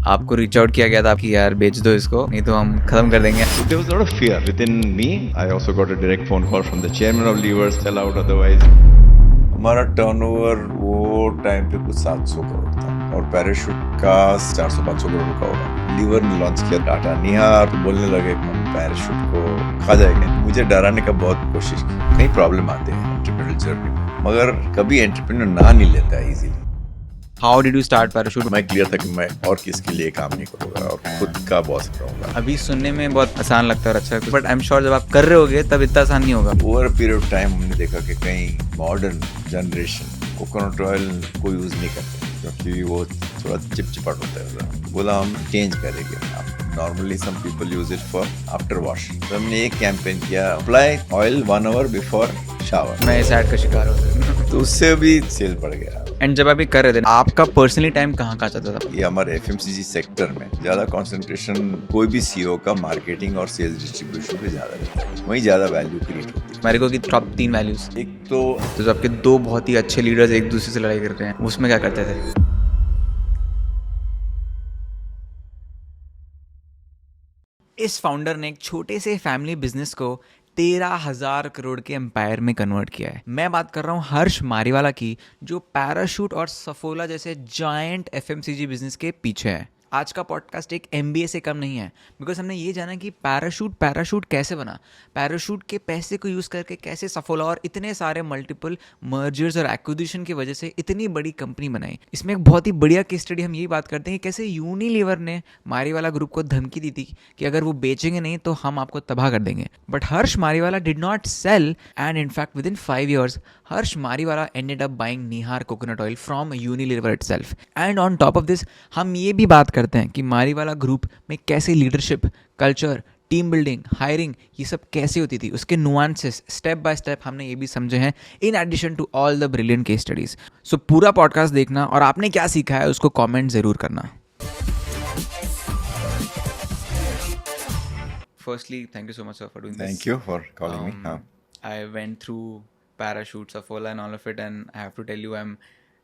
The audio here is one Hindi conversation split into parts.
आपको रीच आउट किया गया था कि यार बेच दो इसको, नहीं तो हम खत्म कर देंगे? So there was a lot of fear within me. I also got a direct phone call from the chairman of Levers, sell out otherwise. हमारा टर्नओवर वो टाइम पे कुछ 700 करोड़ था और पैराशूट का 400-500 करोड़ का होगा। लीवर ने लॉन्च किया डाटा, निहार तो बोलने लगे कि हम पैराशूट को खा जाएंगे। मुझे डराने का बहुत कोशिश की। कई प्रॉब्लम आते हैं एंटरप्रेन्योर जर्नी में, मगर कभी एंटरप्रेन्योर ना नहीं लेता है easily. How did you start parachute? मैं क्लियर था कि मैं और किसके लिए काम नहीं करूँगा और खुद का बॉस रहूँगा। अभी सुनने में बहुत आसान लगता है और अच्छा, बट आई एम श्योर जब आप कर रहे होगे तब इतना आसान नहीं होगा। ओवर पीरियड ऑफ टाइम हमने देखा कि कहीं मॉडर्न जनरेशन कोकोनट ऑयल को यूज़ नहीं करते क्योंकि वो थोड़ा चिपचिपाट होता है। बोला हम चेंज करेंगे। Normally some people use it for after wash, तो हमने एक कैंपेन किया, apply oil 1 hour before shower. मैं इस एड का शिकार हो गया। तो उससे भी सेल बढ़ गया। एंड जब आप ये कर रहे थे, आपका पर्सनली टाइम कहाँ जाता था? ये हमारे एफएमसीजी सेक्टर में ज़्यादा कंसंट्रेशन कोई भी सीईओ का मार्केटिंग और सेल्स डिस्ट्रीब्यूशन पे ज़्यादा रहता है, वहीं ज़्यादा वैल्यू क्रिएट होती है। मेरे को कि टॉप 3 वैल्यूज। एक तो जो आपके 2 बहुत ही अच्छे लीडर्स एक दूसरे से लड़ाई करते हैं, उसमें क्या करते थे? इस फाउंडर ने एक छोटे से फैमिली बिजनेस को 13,000 करोड़ के एम्पायर में कन्वर्ट किया है। मैं बात कर रहा हूँ हर्ष मारीवाला की, जो पैराशूट और सफोला जैसे जायंट एफएमसीजी बिजनेस के पीछे है। आज का पॉडकास्ट एक एमबीए से कम नहीं है, बिकॉज हमने ये जाना कि पैराशूट कैसे बना, पैराशूट के पैसे को यूज़ करके कैसे सफोला और इतने सारे मल्टीपल मर्जर्स और एक्विजिशन की वजह से इतनी बड़ी कंपनी बनाई। इसमें एक बहुत ही बढ़िया केस स्टडी हम यही बात करते हैं कि कैसे यूनिलीवर ने मारीवाला ग्रुप को धमकी दी थी कि अगर वो बेचेंगे नहीं तो हम आपको तबाह कर देंगे। But Harsh Mariwala did not sell, and in fact within 5 years Harsh Mariwala ended up buying Nihar coconut oil from Unilever itself. And on top of this हम ये भी बात करते हैं कि मारीवाला ग्रुप में कैसे leadership, culture, team building, hiring, ये सब कैसे होती थी, उसके नुआंसेस स्टेप बाय स्टेप हमने ये भी समझे हैं, in addition to all the brilliant case studies. So पूरा पॉडकास्ट देखना और आपने क्या सीखा है उसको कमेंट जरूर करना। Firstly, thank you so much, sir, for doing this. Thank you for calling me. I went through Parachute, Saffola, and all of it, and I have to tell you, I'm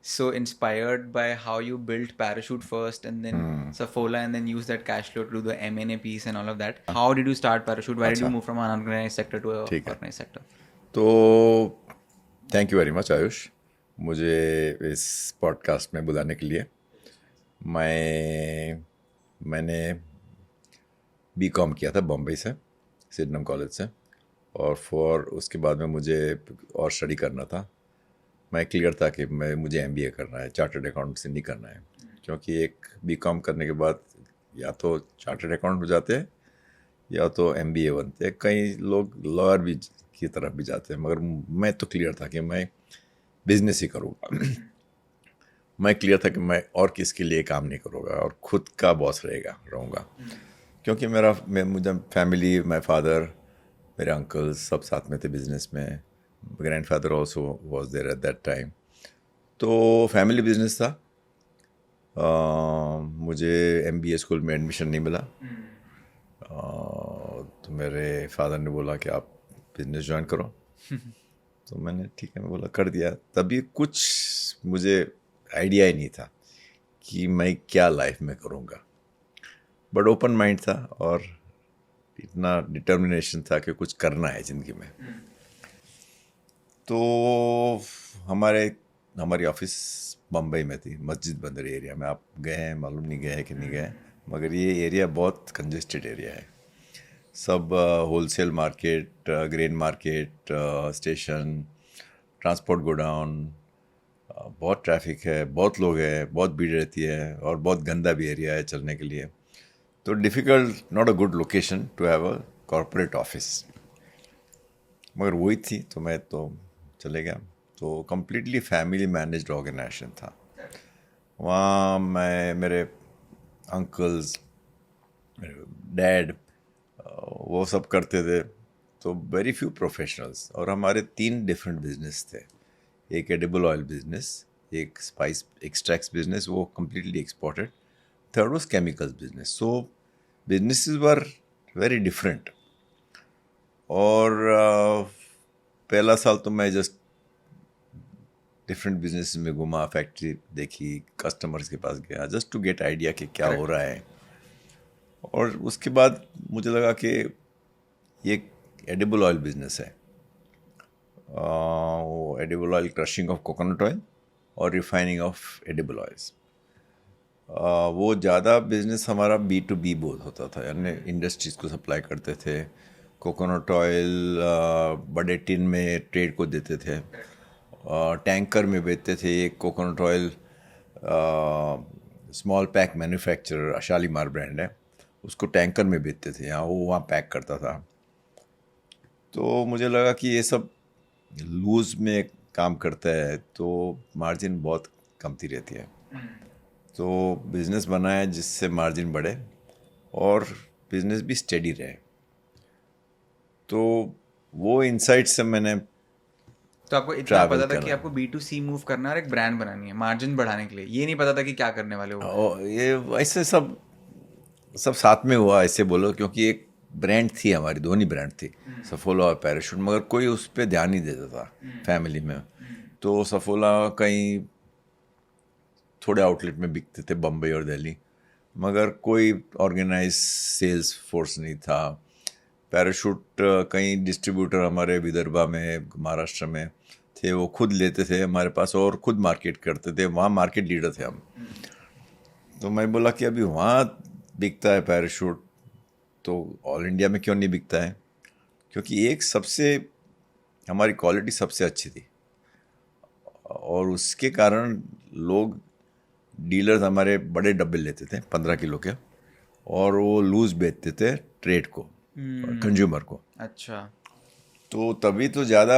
so inspired by how you built Parachute first, and then Saffola, and then use that cash flow to do the M&A piece and all of that. How did you start Parachute? Why did you move from an unorganized sector to a organized sector? तो thank you very much Ayush, मुझे इस पॉडकास्ट में बुलाने के लिए। मैंने बीकॉम किया था बॉम्बे से, सिडनम कॉलेज से, और उसके बाद में मुझे और स्टडी करना था। मैं क्लियर था कि मुझे एमबीए करना है, चार्टर्ड अकाउंट से नहीं करना है, क्योंकि एक बीकॉम करने के बाद या तो चार्टर्ड अकाउंट हो जाते हैं या तो एमबीए बनते हैं। कई लोग लॉयर भी की तरफ भी जाते हैं, मगर मैं तो क्लियर था कि मैं बिजनेस ही करूँगा। मैं क्लियर था कि मैं और किसके लिए काम नहीं करूँगा और खुद का बॉस रहूँगा, क्योंकि मुझे फैमिली, माय फादर, मेरे अंकल सब साथ में थे बिजनेस में। Grandfather also was there at that time. तो फैमिली बिजनेस था। मुझे एमबीए स्कूल में एडमिशन नहीं मिला। तो मेरे फादर ने बोला कि आप बिजनेस ज्वाइन करो। तो मैंने ठीक है, मैं बोला कर दिया। तभी कुछ मुझे आइडिया ही नहीं था कि मैं क्या लाइफ में करूँगा, बट ओपन माइंड था और इतना डिटर्मिनेशन था कि कुछ करना है ज़िंदगी में। तो हमारी ऑफिस बम्बई में थी, मस्जिद बंदर एरिया में। आप गए हैं, मालूम नहीं गए हैं कि नहीं गए, मगर ये एरिया बहुत कंजेस्टेड एरिया है। सब wholesale market, grain market, station, transport godown, बहुत ट्रैफिक है, बहुत लोग हैं, बहुत भीड़ रहती है और बहुत गंदा भी एरिया है चलने के लिए। तो difficult, not a good location to have a corporate office, मगर वही थी तो मैं तो चले गया। तो कम्प्लीटली फैमिली मैनेज्ड ऑर्गेनाइजेशन था वहाँ। मेरे अंकल्स, मेरे डैड, वो सब करते थे, तो वेरी फ्यू प्रोफेशनल्स। और हमारे 3 डिफरेंट बिजनेस थे। एक एडिबल ऑयल बिजनेस, एक स्पाइस एक्सट्रैक्ट्स बिजनेस, वो completely exported. Third was chemicals business. So businesses were very different. और पहला साल तो मैं जस्ट डिफरेंट बिजनेस में घूमा, फैक्ट्री देखी, कस्टमर्स के पास गया, जस्ट टू गेट आइडिया कि क्या हो रहा है। और उसके बाद मुझे लगा कि ये एडिबल ऑयल बिजनेस है। वो edible oil, crushing of coconut oil और रिफाइनिंग ऑफ एडिबल ऑयल्स, वो ज़्यादा बिजनेस हमारा B2B बहुत होता था, यानी इंडस्ट्रीज़ को सप्लाई करते थे। कोकोनट ऑयल बड़े टिन में ट्रेड को देते थे, टैंकर में बेचते थे। एक coconut oil small pack manufacturer Shalimar brand है, उसको टैंकर में बेचते थे, यहाँ वो वहाँ पैक करता था। तो मुझे लगा कि ये सब लूज में काम करता है तो मार्जिन बहुत कमती रहती है। तो बिज़नेस बनाया जिससे मार्जिन बढ़े और बिज़नेस भी स्टेडी रहे। तो वो इंसाइट से मैंने तो आपको इतना ट्रैवल पता था करना कि आपको B2C मूव करना है और एक ब्रांड बनानी है मार्जिन बढ़ाने के लिए, ये नहीं पता था कि क्या करने वाले हो? और ये ऐसे सब साथ में हुआ, ऐसे बोलो, क्योंकि एक ब्रांड थी हमारी, दोनों ब्रांड थी, सफोला और पैराशूट, मगर कोई उस पर ध्यान नहीं देता था फैमिली में। तो सफोला कहीं थोड़े आउटलेट में बिकते थे, बम्बई और दिल्ली, मगर कोई ऑर्गेनाइज सेल्स फोर्स नहीं था। पैराशूट कई डिस्ट्रीब्यूटर हमारे विदर्भा में, महाराष्ट्र में थे, वो खुद लेते थे हमारे पास और खुद मार्केट करते थे, वहाँ मार्केट लीडर थे हम। तो मैं बोला कि अभी वहाँ बिकता है पैराशूट, तो ऑल इंडिया में क्यों नहीं बिकता है? क्योंकि एक सबसे हमारी क्वालिटी सबसे अच्छी थी और उसके कारण लोग, डीलर्स हमारे बड़े डब्बे लेते थे 15 किलो के, और वो लूज बेचते थे ट्रेड को, कंज्यूमर को। अच्छा। तो तभी तो ज़्यादा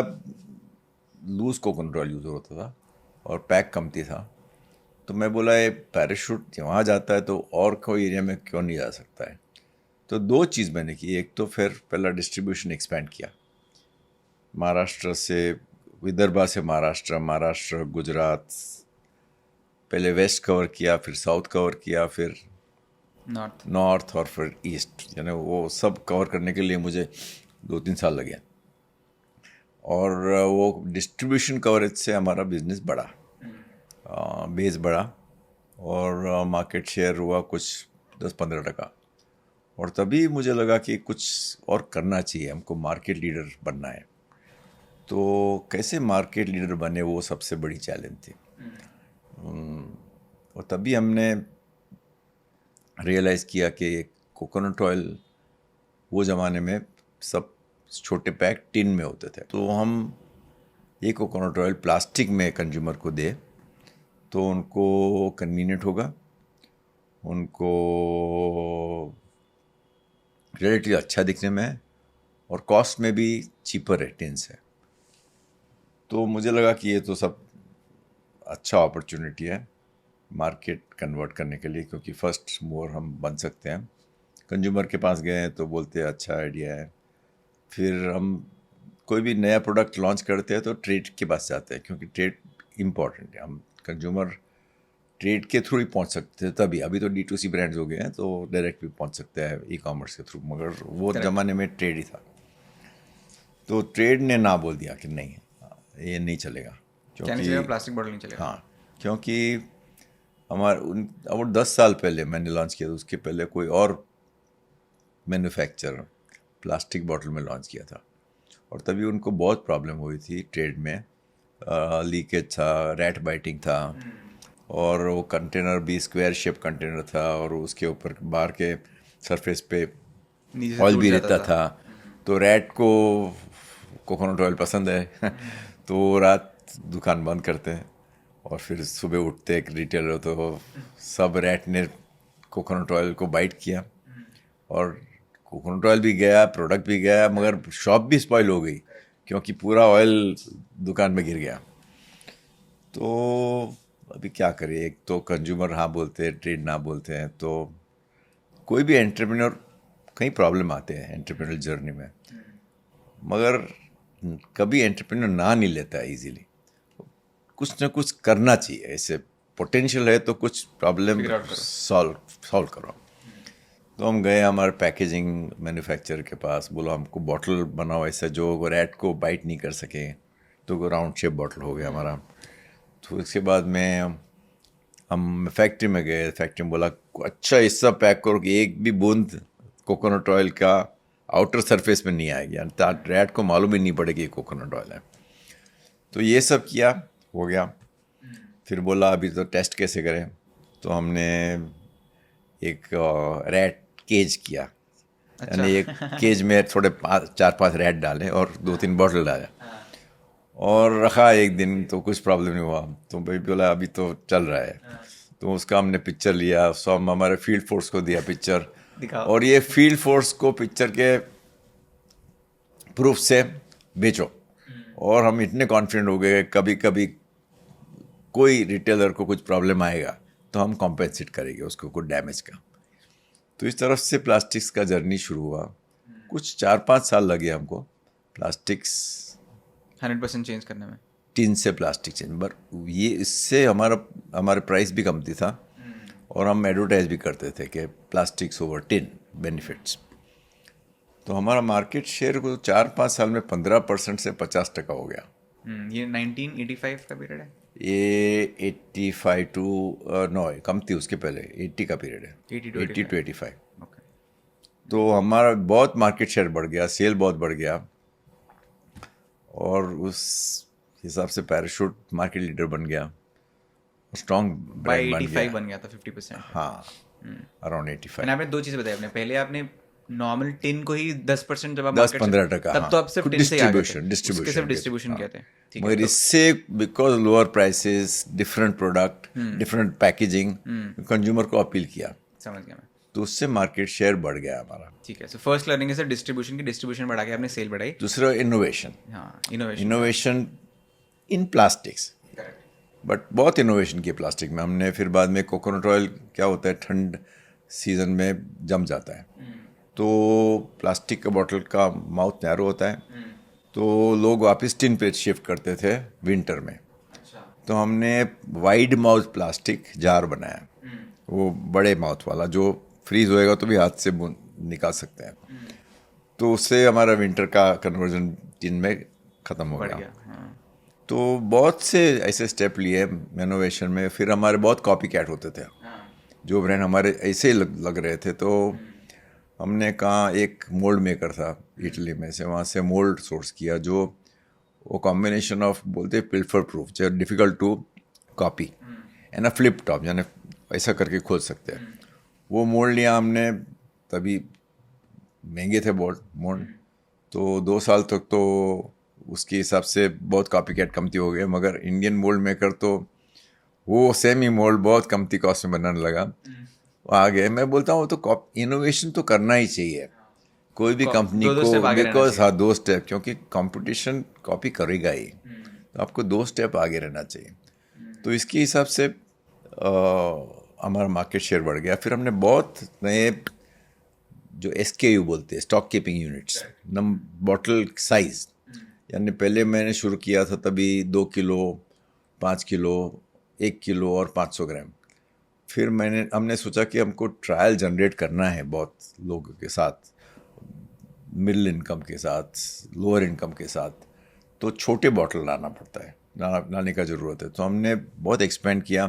लूज कोकोनट ऑयल यूज़ होता था और पैक कमती था। तो मैं बोला ये पैराशूट वहाँ जाता है तो और कोई एरिया में क्यों नहीं जा सकता है? तो दो चीज़ मैंने की। एक तो फिर पहला डिस्ट्रीब्यूशन एक्सपेंड किया, महाराष्ट्र से, विदर्भा से महाराष्ट्र, महाराष्ट्र गुजरात, पहले वेस्ट कवर किया, फिर साउथ कवर किया, फिर नॉर्थ और फिर ईस्ट, यानी वो सब कवर करने के लिए मुझे 2-3 साल लगे। और वो डिस्ट्रीब्यूशन कवरेज से हमारा बिजनेस बढ़ा, बेस बढ़ा और मार्केट शेयर हुआ कुछ 10-15%। और तभी मुझे लगा कि कुछ और करना चाहिए, हमको मार्केट लीडर बनना है। तो कैसे मार्केट लीडर बने, वो सबसे बड़ी चैलेंज थी। और तभी हमने रियलाइज़ किया कि कोकोनट ऑयल वो ज़माने में सब छोटे पैक टिन में होते थे, तो हम ये कोकोनट ऑयल प्लास्टिक में कंज्यूमर को दे तो उनको कन्वीनियंट होगा, उनको रिलेटिव अच्छा दिखने में है और कॉस्ट में भी चीपर है टिन से। तो मुझे लगा कि ये तो सब अच्छा अपॉर्चुनिटी है मार्केट कन्वर्ट करने के लिए, क्योंकि फर्स्ट मूवर हम बन सकते हैं। कंज्यूमर के पास गए तो बोलते हैं अच्छा आइडिया है, फिर हम कोई भी नया प्रोडक्ट लॉन्च करते हैं तो ट्रेड के पास जाते हैं, क्योंकि ट्रेड इम्पॉर्टेंट है। हम कंज्यूमर ट्रेड के थ्रू ही पहुंच सकते थे तभी, अभी तो D2C ब्रांड्स हो गए हैं तो डायरेक्ट भी पहुंच सकते हैं ई-कॉमर्स के थ्रू, मगर वो ज़माने में ट्रेड ही था। तो ट्रेड ने ना बोल दिया कि नहीं, ये नहीं चलेगा, क्योंकि प्लास्टिक बॉटल नहीं चलेगा। हाँ, क्योंकि और 10 साल पहले मैंने लॉन्च किया था, उसके पहले कोई और मैन्युफैक्चरर प्लास्टिक बॉटल में लॉन्च किया था और तभी उनको बहुत प्रॉब्लम हुई थी ट्रेड में, लीकेज था, रैट बाइटिंग था, और वो कंटेनर भी स्क्वायर शेप कंटेनर था और उसके ऊपर बाहर के सरफेस पे ऑयल भी रहता था। तो रैट को कोकोनट ऑयल पसंद है तो रात दुकान बंद करते हैं और फिर सुबह उठते एक रिटेलर तो सब रैट ने कोकोनट ऑयल को बाइट किया और कोकोनट ऑयल भी गया, प्रोडक्ट भी गया, मगर शॉप भी स्पॉइल हो गई क्योंकि पूरा ऑयल दुकान में गिर गया। तो अभी क्या करें, एक तो कंज्यूमर हाँ बोलते हैं, ट्रेड ना बोलते हैं। तो कोई भी एंटरप्रेन्योर, कई प्रॉब्लम आते हैं एंटरप्रेन्योर जर्नी में, मगर कभी एंटरप्रेन्योर ना नहीं लेता है इजीली। कुछ ना कुछ करना चाहिए, ऐसे पोटेंशियल है तो कुछ प्रॉब्लम सॉल्व करो। तो हम गए हमारे पैकेजिंग मैन्युफैक्चरर के पास, बोला हमको बॉटल बनाओ ऐसा जो रैट को बाइट नहीं कर सके, तो राउंड शेप बॉटल हो गया हमारा। तो उसके बाद में हम फैक्ट्री में गए, फैक्ट्री में बोला अच्छा हिस्सा पैक करो कि एक भी बूंद कोकोनट ऑयल का आउटर सरफेस में नहीं आएगी, रैट को मालूम ही नहीं पड़ेगी ये कोकोनट ऑयल है। तो ये सब किया, हो गया। फिर बोला अभी तो टेस्ट कैसे करें, तो हमने एक रैट केज किया। यानी एक केज में थोड़े 4-5 रैट डाले और 2-3 बॉटल डाले और रखा। एक दिन तो कुछ प्रॉब्लम नहीं हुआ, तो भाई बोला अभी तो चल रहा है। तो उसका हमने पिक्चर लिया, सो हम हमारे फील्ड फोर्स को दिया पिक्चर, और ये फील्ड फोर्स को पिक्चर के प्रूफ से बेचो। और हम इतने कॉन्फिडेंट हो गए कभी कभी कोई रिटेलर को कुछ प्रॉब्लम आएगा तो हम कॉम्पेंसेट करेंगे उसको कुछ डैमेज का। तो इस तरफ से प्लास्टिक्स का जर्नी शुरू हुआ। कुछ 4-5 साल लगे हमको प्लास्टिक्स 100% चेंज करने में। टिन से प्लास्टिक चेंज, पर ये इससे हमारे प्राइस भी कमती था और हम एडवर्टाइज भी करते थे कि प्लास्टिक्स ओवर टिन बेनिफिट्स। तो हमारा मार्केट शेयर को 4-5 साल में 15% से 50% हो गया। ये 1985 का पीरियड है। ये 85 टू नो कम थी, उसके पहले 80 का पीरियड है, 80 to 85। ओके। तो हमारा बहुत मार्केट शेयर बढ़ गया, सेल बहुत बढ़ गया, और उस हिसाब से पैराशूट मार्केट लीडर बन गया, स्ट्रॉन्ग बाय ब्रांड बन 85 गया। बन गया था 50%। हाँ, अराउंड 85। मैंने आपने 2 चीज़ें बताई आपने। पहले आपने नॉर्मल टिन को ही 10% जब आप 10-15%, तब तो आप सिर्फ टिन से ही आ गए थे। डिस्ट्रीब्यूशन उसके सिर्फ डिस्ट्रीब्यूशन कहते हैं। ठीक है, मगर तो इससे because lower prices, different product, different packaging, consumer को अपील किया, समझ गया मैं। तो उससे मार्केट शेयर बढ़ गया हमारा। ठीक है, सो फर्स्ट लर्निंग है सर डिस्ट्रीब्यूशन की। डिस्ट्रीब्यूशन बढ़ा के आपने सेल बढ़ाई। दूसरा इनोवेशन, हाँ, innovation. Innovation in plastics, but बहुत इनोवेशन किया प्लास्टिक में हमने। फिर बाद में कोकोनट ऑयल क्या होता है, ठंड सीजन में जम जाता है, तो प्लास्टिक का बॉटल का माउथ नैरो होता है, तो लोग वापस टिन पे शिफ्ट करते थे विंटर में। तो हमने वाइड माउथ प्लास्टिक जार बनाया, वो बड़े माउथ वाला जो फ्रीज होएगा तो भी हाथ से निकाल सकते हैं। तो उससे हमारा विंटर का कन्वर्जन टिन में ख़त्म हो बढ़ गया। गया। हाँ। तो बहुत से ऐसे स्टेप लिए इनोवेशन में। फिर हमारे बहुत कॉपी कैट होते थे, जो ब्रांड हमारे ऐसे ही लग रहे थे, तो हमने कहा एक मोल्ड मेकर था इटली में से, वहाँ से मोल्ड सोर्स किया, जो वो कॉम्बिनेशन ऑफ बोलते पिल्फर प्रूफ, जो difficult to copy, and a flip top, यानी ऐसा करके खोल सकते हैं। वो मोल्ड लिया हमने, तभी महंगे थे मोल्ड, तो 2 साल तक तो उसके हिसाब से बहुत कॉपी कैट कमती हो गए। मगर इंडियन मोल्ड मेकर तो वो सेम ही मोल्ड बहुत कमती कॉस्ट में बनाने लगा, वो आ गए। मैं बोलता हूँ वो तो इनोवेशन तो करना ही चाहिए कोई भी कंपनी दो को, स्टेप आगे रहना बिकॉज चाहिए। हाँ 2 स्टेप, क्योंकि कंपटीशन कॉपी करेगा ही, तो आपको 2 स्टेप आगे रहना चाहिए। तो इसके हिसाब से हमारा मार्केट शेयर बढ़ गया। फिर हमने बहुत नए जो SKU बोलते हैं, stock keeping units, bottle size, यानी पहले मैंने शुरू किया था तभी 2 किलो, 5 किलो, 1 किलो और 500 ग्राम। फिर हमने सोचा कि हमको ट्रायल जनरेट करना है बहुत लोगों के साथ, मिडिल इनकम के साथ, लोअर इनकम के साथ, तो छोटे बॉटल लाना पड़ता है, लाने का ज़रूरत है। तो हमने बहुत एक्सपेंड किया,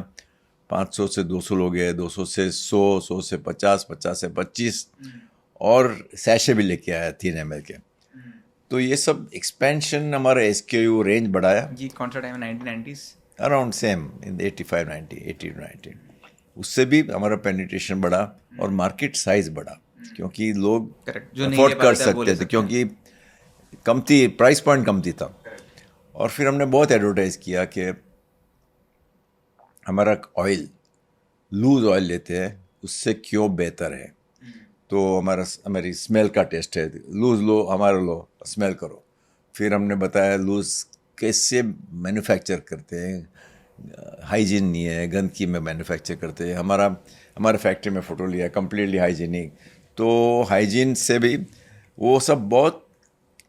500 से 200 लोग गए, 200 से 100, 100 से 50, 50 से 25, और सैशे भी लेके आया 3 ml के। तो ये सब एक्सपेंशन हमारा SKU रेंज बढ़ाया। ये कौन सा टाइम है? 1990s? Around same in 85-90, 80-90। उससे भी हमारा पेनिट्रेशन बढ़ा और मार्केट साइज बढ़ा, क्योंकि लोग Correct. जो नहीं अफोर्ड ले कर पाते थे, वो ले सकते थे, सकते हैं। क्योंकि कम थी, प्राइस पॉइंट कम थी तब। और फिर हमने बहुत एडवर्टाइज किया कि हमारा ऑयल लूज ऑयल लेते हैं, उससे क्यों बेहतर है। तो हमारी स्मेल का टेस्ट है, लूज लो, हमारा लो, स्मेल करो। फिर हमने बताया लूज कैसे मैन्युफैक्चर करते हैं, हाइजीन नहीं है, गंदगी में मैन्युफैक्चर करते हैं। हमारे फैक्ट्री में फ़ोटो लिया, कम्प्लीटली हाइजीनिक। तो हाइजीन से भी वो सब बहुत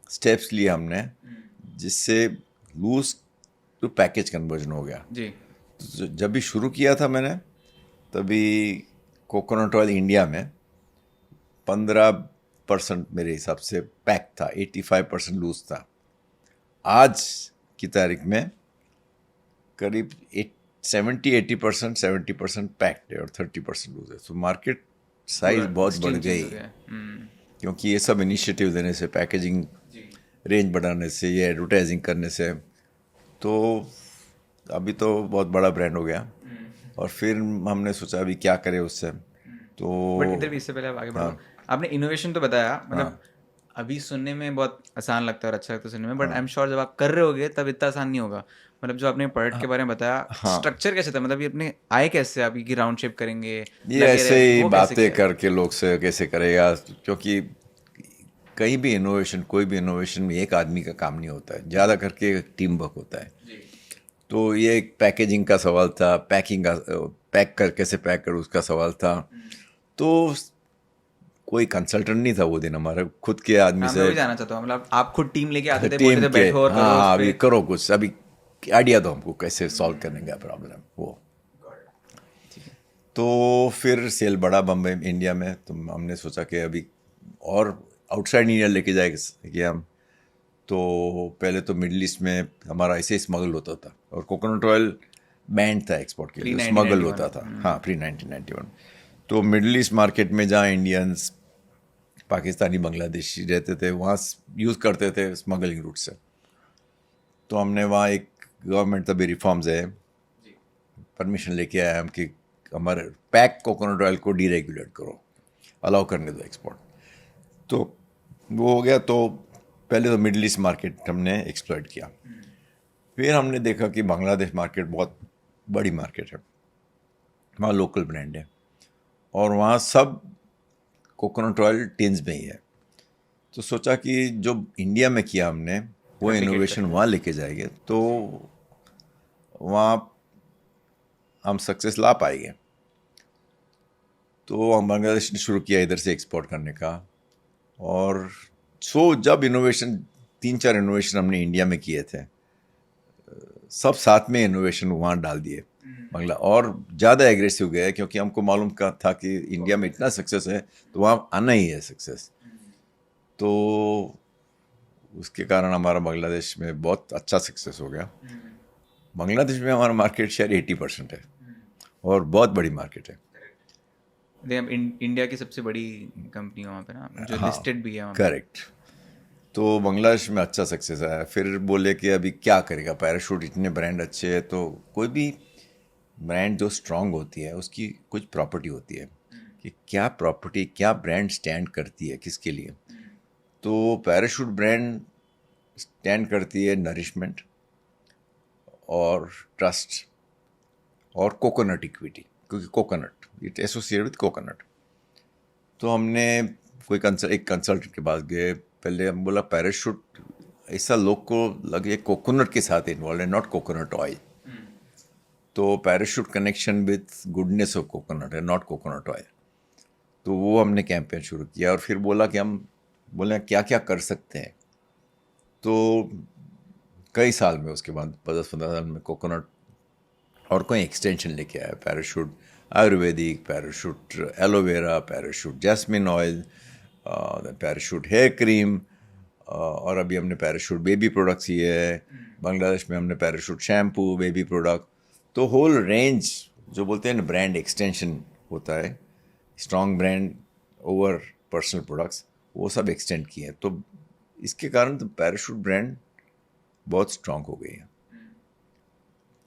स्टेप्स लिए हमने, जिससे लूज टू पैकेज कन्वर्जन हो गया। जी। तो जब भी शुरू किया था मैंने, तभी कोकोनट ऑयल इंडिया में 15% मेरे हिसाब से पैक था, 85% लूज था। आज की तारीख में करीब 70-80%, 70% पैक्ड है और 30% लूज है। तो मार्केट साइज बहुत बढ़ गई क्योंकि ये सब इनिशिएटिव देने से, पैकेजिंग रेंज बढ़ाने से, ये एडवर्टाइजिंग करने से, तो अभी तो बहुत बड़ा ब्रांड हो गया। और फिर हमने सोचा अभी क्या करें उससे, तो बट इधर भी इससे पहले आप आगे बढ़ो, आपने इनोवेशन तो बताया, मतलब अभी सुनने में बहुत आसान लगता है और अच्छा लगता है सुनने में, बट आई एम श्योर जब आप कर रहे होगे तब इतना आसान नहीं होगा। मतलब जो आपने प्रोडक्ट के बारे में बताया, स्ट्रक्चर कैसे था, मतलब ये अपने आए कैसे, आप ये राउंड शेप करेंगे, ये ऐसे ही बातें करके लोग से कैसे करेगा, क्योंकि कहीं भी इनोवेशन, कोई भी इनोवेशन में एक आदमी का काम नहीं होता है, ज़्यादा करके टीम वर्क होता है। तो ये एक पैकेजिंग का सवाल था, पैकिंग का, कैसे पैक कर उसका सवाल था। तो कोई कंसल्टेंट नहीं था वो दिन, हमारा खुद के आदमी से। मैं भी जाना चाहता हूँ, मतलब आप खुद टीम लेके आते थे, टीम बोलते थे के, बैठो और करो हाँ उस पे। अभी करो कुछ, अभी आइडिया दो हमको कैसे सॉल्व करने का प्रॉब्लम वो। तो फिर सेल बढ़ा बम्बई इंडिया में, तो हमने सोचा कि अभी और आउटसाइड इंडिया लेके जाएंगे हम। तो पहले तो मिडिल ईस्ट में हमारा ऐसे स्मगल होता था, और कोकोनट ऑयल बैंड था एक्सपोर्ट के लिए, स्मगल होता था, हाँ प्री 1991। तो मिडिल ईस्ट मार्केट में जहाँ इंडियंस, पाकिस्तानी, बांग्लादेशी रहते थे, वहाँ यूज़ करते थे स्मगलिंग रूट से। तो हमने वहाँ एक गवर्नमेंट तभी रिफॉर्म्स है, परमिशन लेके आया हम कि हमारे पैक कोकोनट ऑयल को डीरेगुलेट करो, अलाउ करने दो एक्सपोर्ट। तो वो हो गया। तो पहले तो मिडिल ईस्ट मार्केट हमने एक्सप्लॉइट किया। फिर हमने देखा कि बांग्लादेश मार्केट बहुत बड़ी मार्केट है, वहाँ लोकल ब्रांड है, और वहाँ सब कोकोनट ऑयल टिन्स में ही है। तो सोचा कि जो इंडिया में किया हमने वो इनोवेशन वहाँ लेके जाएंगे तो वहाँ हम सक्सेस ला पाएंगे। तो हम बांग्लादेश ने शुरू किया इधर से एक्सपोर्ट करने का। और जब इनोवेशन, 3-4 इनोवेशन हमने इंडिया में किए थे, सब साथ में इनोवेशन वहाँ डाल दिए बांग्ला, और ज़्यादा एग्रेसिव गए क्योंकि हमको मालूम था कि इंडिया में इतना सक्सेस है तो वहाँ आना ही है सक्सेस। तो उसके कारण हमारा बांग्लादेश में बहुत अच्छा सक्सेस हो गया। बांग्लादेश में हमारा मार्केट शेयर 80% है और बहुत बड़ी मार्केट है। इंडिया की सबसे बड़ी कंपनी वहाँ पे ना, जो लिस्टेड भी है वहाँ पे। करेक्ट। तो बांग्लादेश में अच्छा सक्सेस आया। फिर बोले कि अभी क्या करेगा, पैराशूट इतने ब्रांड अच्छे हैं, तो कोई भी ब्रांड जो स्ट्रांग होती है उसकी कुछ प्रॉपर्टी होती है कि क्या प्रॉपर्टी, क्या ब्रांड स्टैंड करती है किसके लिए। तो पैराशूट ब्रांड स्टैंड करती है नरिशमेंट और ट्रस्ट और कोकोनट इक्विटी, क्योंकि coconut it associate with coconut. तो हमने एक कंसल्टेंट के पास गए, पहले हम बोला पैराशूट ऐसा लोग को लगे कोकोनट के साथ इन्वॉल्व है, नॉट कोकोनट ऑयल। तो parachute connection with goodness of coconut है, नॉट कोकोनट ऑयल। तो वो हमने कैंपेन शुरू किया और फिर बोला कि हम बोले क्या क्या कर सकते हैं। तो कई साल में, उसके बाद 10-15 साल में कोकोनट और कोई एक्सटेंशन लेके आया, Parachute ayurvedic, Parachute aloe vera, Parachute jasmine oil, Parachute hair cream, और अभी हमने पैराशूट बेबी प्रोडक्ट्स ही है। बांग्लादेश में हमने पैराशूट शैम्पू, बेबी प्रोडक्ट, तो होल रेंज जो बोलते हैं ना ब्रांड एक्सटेंशन होता है, strong brand over personal products, वो सब एक्सटेंड किए हैं। तो इसके कारण तो पैराशूट ब्रांड बहुत स्ट्रॉन्ग हो गई है,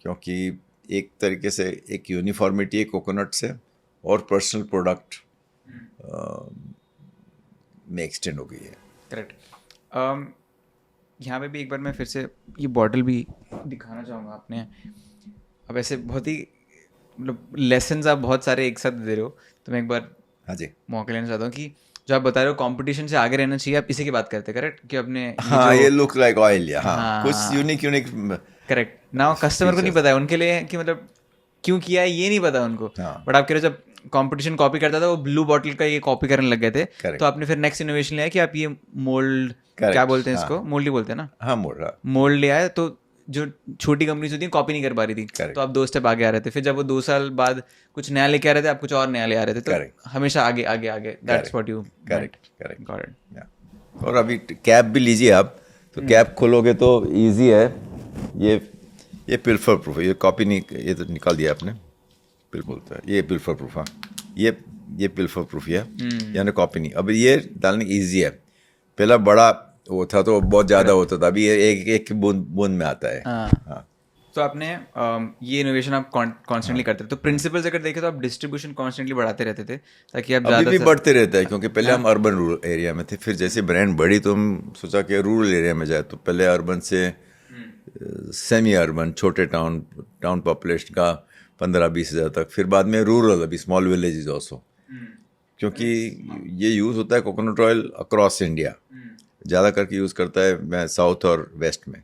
क्योंकि एक तरीके से एक यूनिफॉर्मिटी है कोकोनट से और पर्सनल प्रोडक्ट में एक्सटेंड हो गई है। करेक्ट। यहाँ पे भी एक बार मैं फिर से ये बॉटल भी दिखाना चाहूँगा। आपने अब ऐसे बहुत ही मतलब लेसन्स आप बहुत सारे एक साथ दे रहे हो, तो मैं एक बार हाँ जी मौका लेना चाहता हूँ कि जो आप बता रहे हो कंपटीशन से आगे रहना चाहिए, आप इसी की बात करते हैं, करेक्ट? कि अपने हाँ ये लुक लाइक ऑयल या हाँ कुछ यूनिक करेक्ट ना, कस्टमर को नहीं पता है उनके लिए कि मतलब क्यों किया है, ये नहीं पता उनको। बट आप कह रहे हो जब कंपटीशन कॉपी करता था वो ब्लू बॉटल का ये कॉपी करने लग गए थे, तो आपने फिर नेक्स्ट इनोवेशन लिया कि आप ये मोल्ड, क्या बोलते हैं इसको, मोल्ड ही बोलते हैं ना? हाँ मोल्ड ले आए। तो जो छोटी कंपनीज होती है कॉपी नहीं कर पा रही थी, तो आप 2 स्टेप आगे आ रहे थे। फिर जब वो 2 साल बाद कुछ नया लेके आ रहे थे, आप कुछ और नया ले आ रहे थे, तो हमेशा आगे आगे आगे। That's what you correct got it. और अभी कैप भी लीजिए आप, तो कैप खोलोगे तो इजी है। ये पिल्फर प्रूफ है, ये कॉपी नहीं, ये तो निकाल दिया आपने, पिल बोलता है ये पिल्फर प्रूफ। हाँ, ये पिल्फर प्रूफ है, यानी कॉपी नहीं। अब ये डालने ईजी है, पहला बड़ा वो था तो बहुत ज़्यादा होता था, अभी ये एक एक बूंद बूंद में आता है। हाँ, तो आपने ये इनोवेशन आप कॉन्स्टेंटली करते थे, तो प्रिंसिपल्स अगर देखें तो आप डिस्ट्रीब्यूशन कॉन्स्टेंटली बढ़ाते रहते थे ताकि आप अभी ज़्यादा भी से बढ़ते रहता है, क्योंकि पहले हम अर्बन रूरल एरिया में थे, फिर जैसे ब्रांड बढ़ी तो हम सोचा कि रूरल एरिया में जाए, तो पहले अर्बन से सेमी अर्बन, छोटे टाउन पॉपुलेशन का 15-20 हज़ार तक, फिर बाद में रूरल, अभी स्मॉल विलेजेस ऑल्सो, क्योंकि ये यूज़ होता है कोकोनट ऑयल अक्रॉस इंडिया, ज़्यादा करके यूज़ करता है मैं साउथ और वेस्ट में,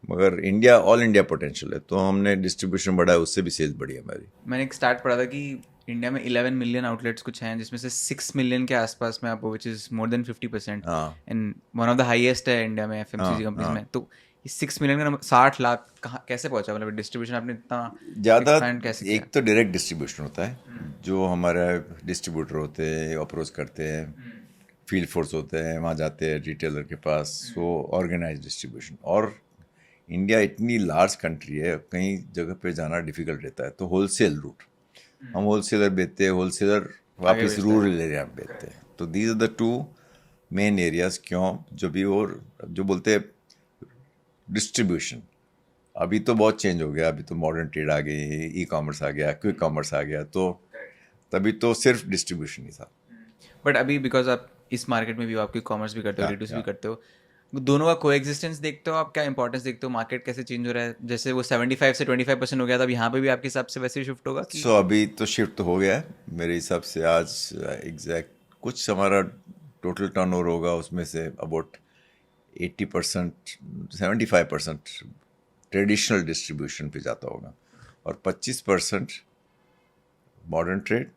मगर इंडिया ऑल इंडिया पोटेंशियल है, तो हमने डिस्ट्रीब्यूशन बढ़ाया, उससे भी सेल्स बढ़ी हमारी। मैंने एक स्टार्ट पढ़ा था कि इंडिया में 11 मिलियन आउटलेट्स कुछ हैं, जिसमें से 6 मिलियन के आसपास में आपको, which is more than 50%, and one of the highest है इंडिया में एफएमसीजी कंपनीज में। तो ये 6 मिलियन का 60 लाख कहाँ कैसे पहुंचा, मतलब डिस्ट्रीब्यूशन आपने इतना ज़्यादा, expand कैसे किया? एक तो डायरेक्ट डिस्ट्रीब्यूशन होता है, जो हमारे डिस्ट्रीब्यूटर होते हैं अप्रोच करते हैं, फील्ड फोर्स होते हैं वहाँ जाते हैं रिटेलर के पास, वो ऑर्गेनाइज डिस्ट्रीब्यूशन। और इंडिया इतनी लार्ज कंट्री है, कहीं जगह पे जाना डिफिकल्ट रहता है, तो होलसेल रूट, हम होलसेलर बेचते हैं, होलसेलर वापस रूरल एरिया में बेचते हैं। तो these are the 2 main areas. क्यों, जो भी और जो बोलते हैं डिस्ट्रीब्यूशन, अभी तो बहुत चेंज हो गया, अभी तो मॉडर्न ट्रेड आ गई, ई कॉमर्स आ गया, क्विक कॉमर्स आ गया, तो तभी तो सिर्फ डिस्ट्रीब्यूशन ही था। बट अभी बिकॉज आप इस मार्केट में भी हो, आप क्विक कॉमर्स भी करते हो, रिड्यूस भी करते हो, दोनों का कोएग्जिस्टेंस देखते हो आप, क्या इंपॉर्टेंस देखते हो, मार्केट कैसे चेंज हो रहा है, जैसे वो 75 से 25% हो गया था, अब यहाँ पे भी आपके हिसाब से वैसे ही शिफ्ट होगा कि? सो अभी तो शिफ्ट तो हो गया है मेरे हिसाब से। आज एग्जैक्ट कुछ हमारा टोटल टर्नओवर होगा, उसमें से अबाउट 80%, 75% ट्रेडिशनल डिस्ट्रीब्यूशन पे जाता होगा, और 25% मॉडर्न ट्रेड,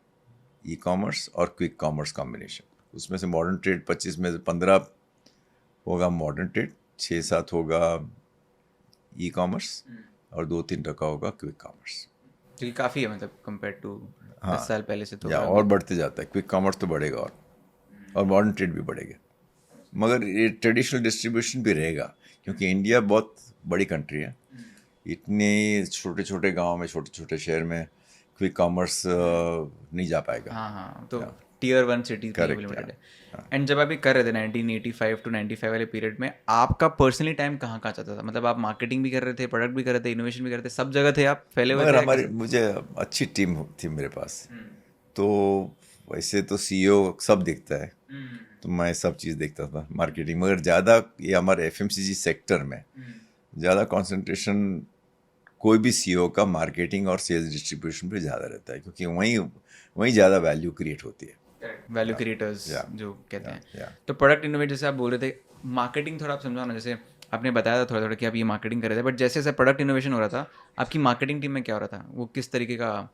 ई कॉमर्स और क्विक कॉमर्स कॉम्बिनेशन। उसमें से मॉडर्न ट्रेड 25 में से 15 होगा मॉडर्न ट्रेड, 6-7 होगा ई कॉमर्स, और 2-3% होगा क्विक कॉमर्स। जो कि काफ़ी है, मतलब कंपेयर टू 10 साल पहले से तो। या और बढ़ते जाता है, क्विक कॉमर्स तो बढ़ेगा और मॉडर्न ट्रेड भी बढ़ेगा, मगर ये ट्रेडिशनल डिस्ट्रीब्यूशन भी रहेगा, क्योंकि इंडिया बहुत बड़ी कंट्री है, इतने छोटे छोटे गांव में, छोटे छोटे शहर में क्विक कॉमर्स नहीं जा पाएगा। हाँ, तो टियर 1 सिटीज में लिमिटेड है। एंड जब आप ये कर रहे थे 1985 to 95 वाले पीरियड में, आपका पर्सनली टाइम कहाँ जाता था, मतलब आप मार्केटिंग भी कर रहे थे, प्रोडक्ट भी कर रहे थे, इनोवेशन भी कर रहे थे, सब जगह थे आप फैले हुए थे? मुझे अच्छी टीम थी मेरे पास, तो वैसे तो CEO सब देखता है, तो मैं सब चीज़ देखता था, मार्केटिंग, मगर ज़्यादा ये हमारे FMCG सेक्टर में ज़्यादा कंसंट्रेशन कोई भी CEO का मार्केटिंग और सेल्स डिस्ट्रीब्यूशन पे ज़्यादा रहता है, क्योंकि वहीं ज़्यादा वैल्यू क्रिएट होती है, वैल्यू क्रिएटर्स जो कहते हैं। तो प्रोडक्ट इनोवेट, जैसे आप बोल रहे थे, मार्केटिंग थोड़ा आप समझाओ ना, जैसे आपने बताया था थोड़ा थोड़ा कि आप ये मार्केटिंग कर रहे थे, बट जैसे जैसे प्रोडक्ट इनोवेशन हो रहा था, आपकी मार्केटिंग टीम में क्या हो रहा था, वो किस तरीके का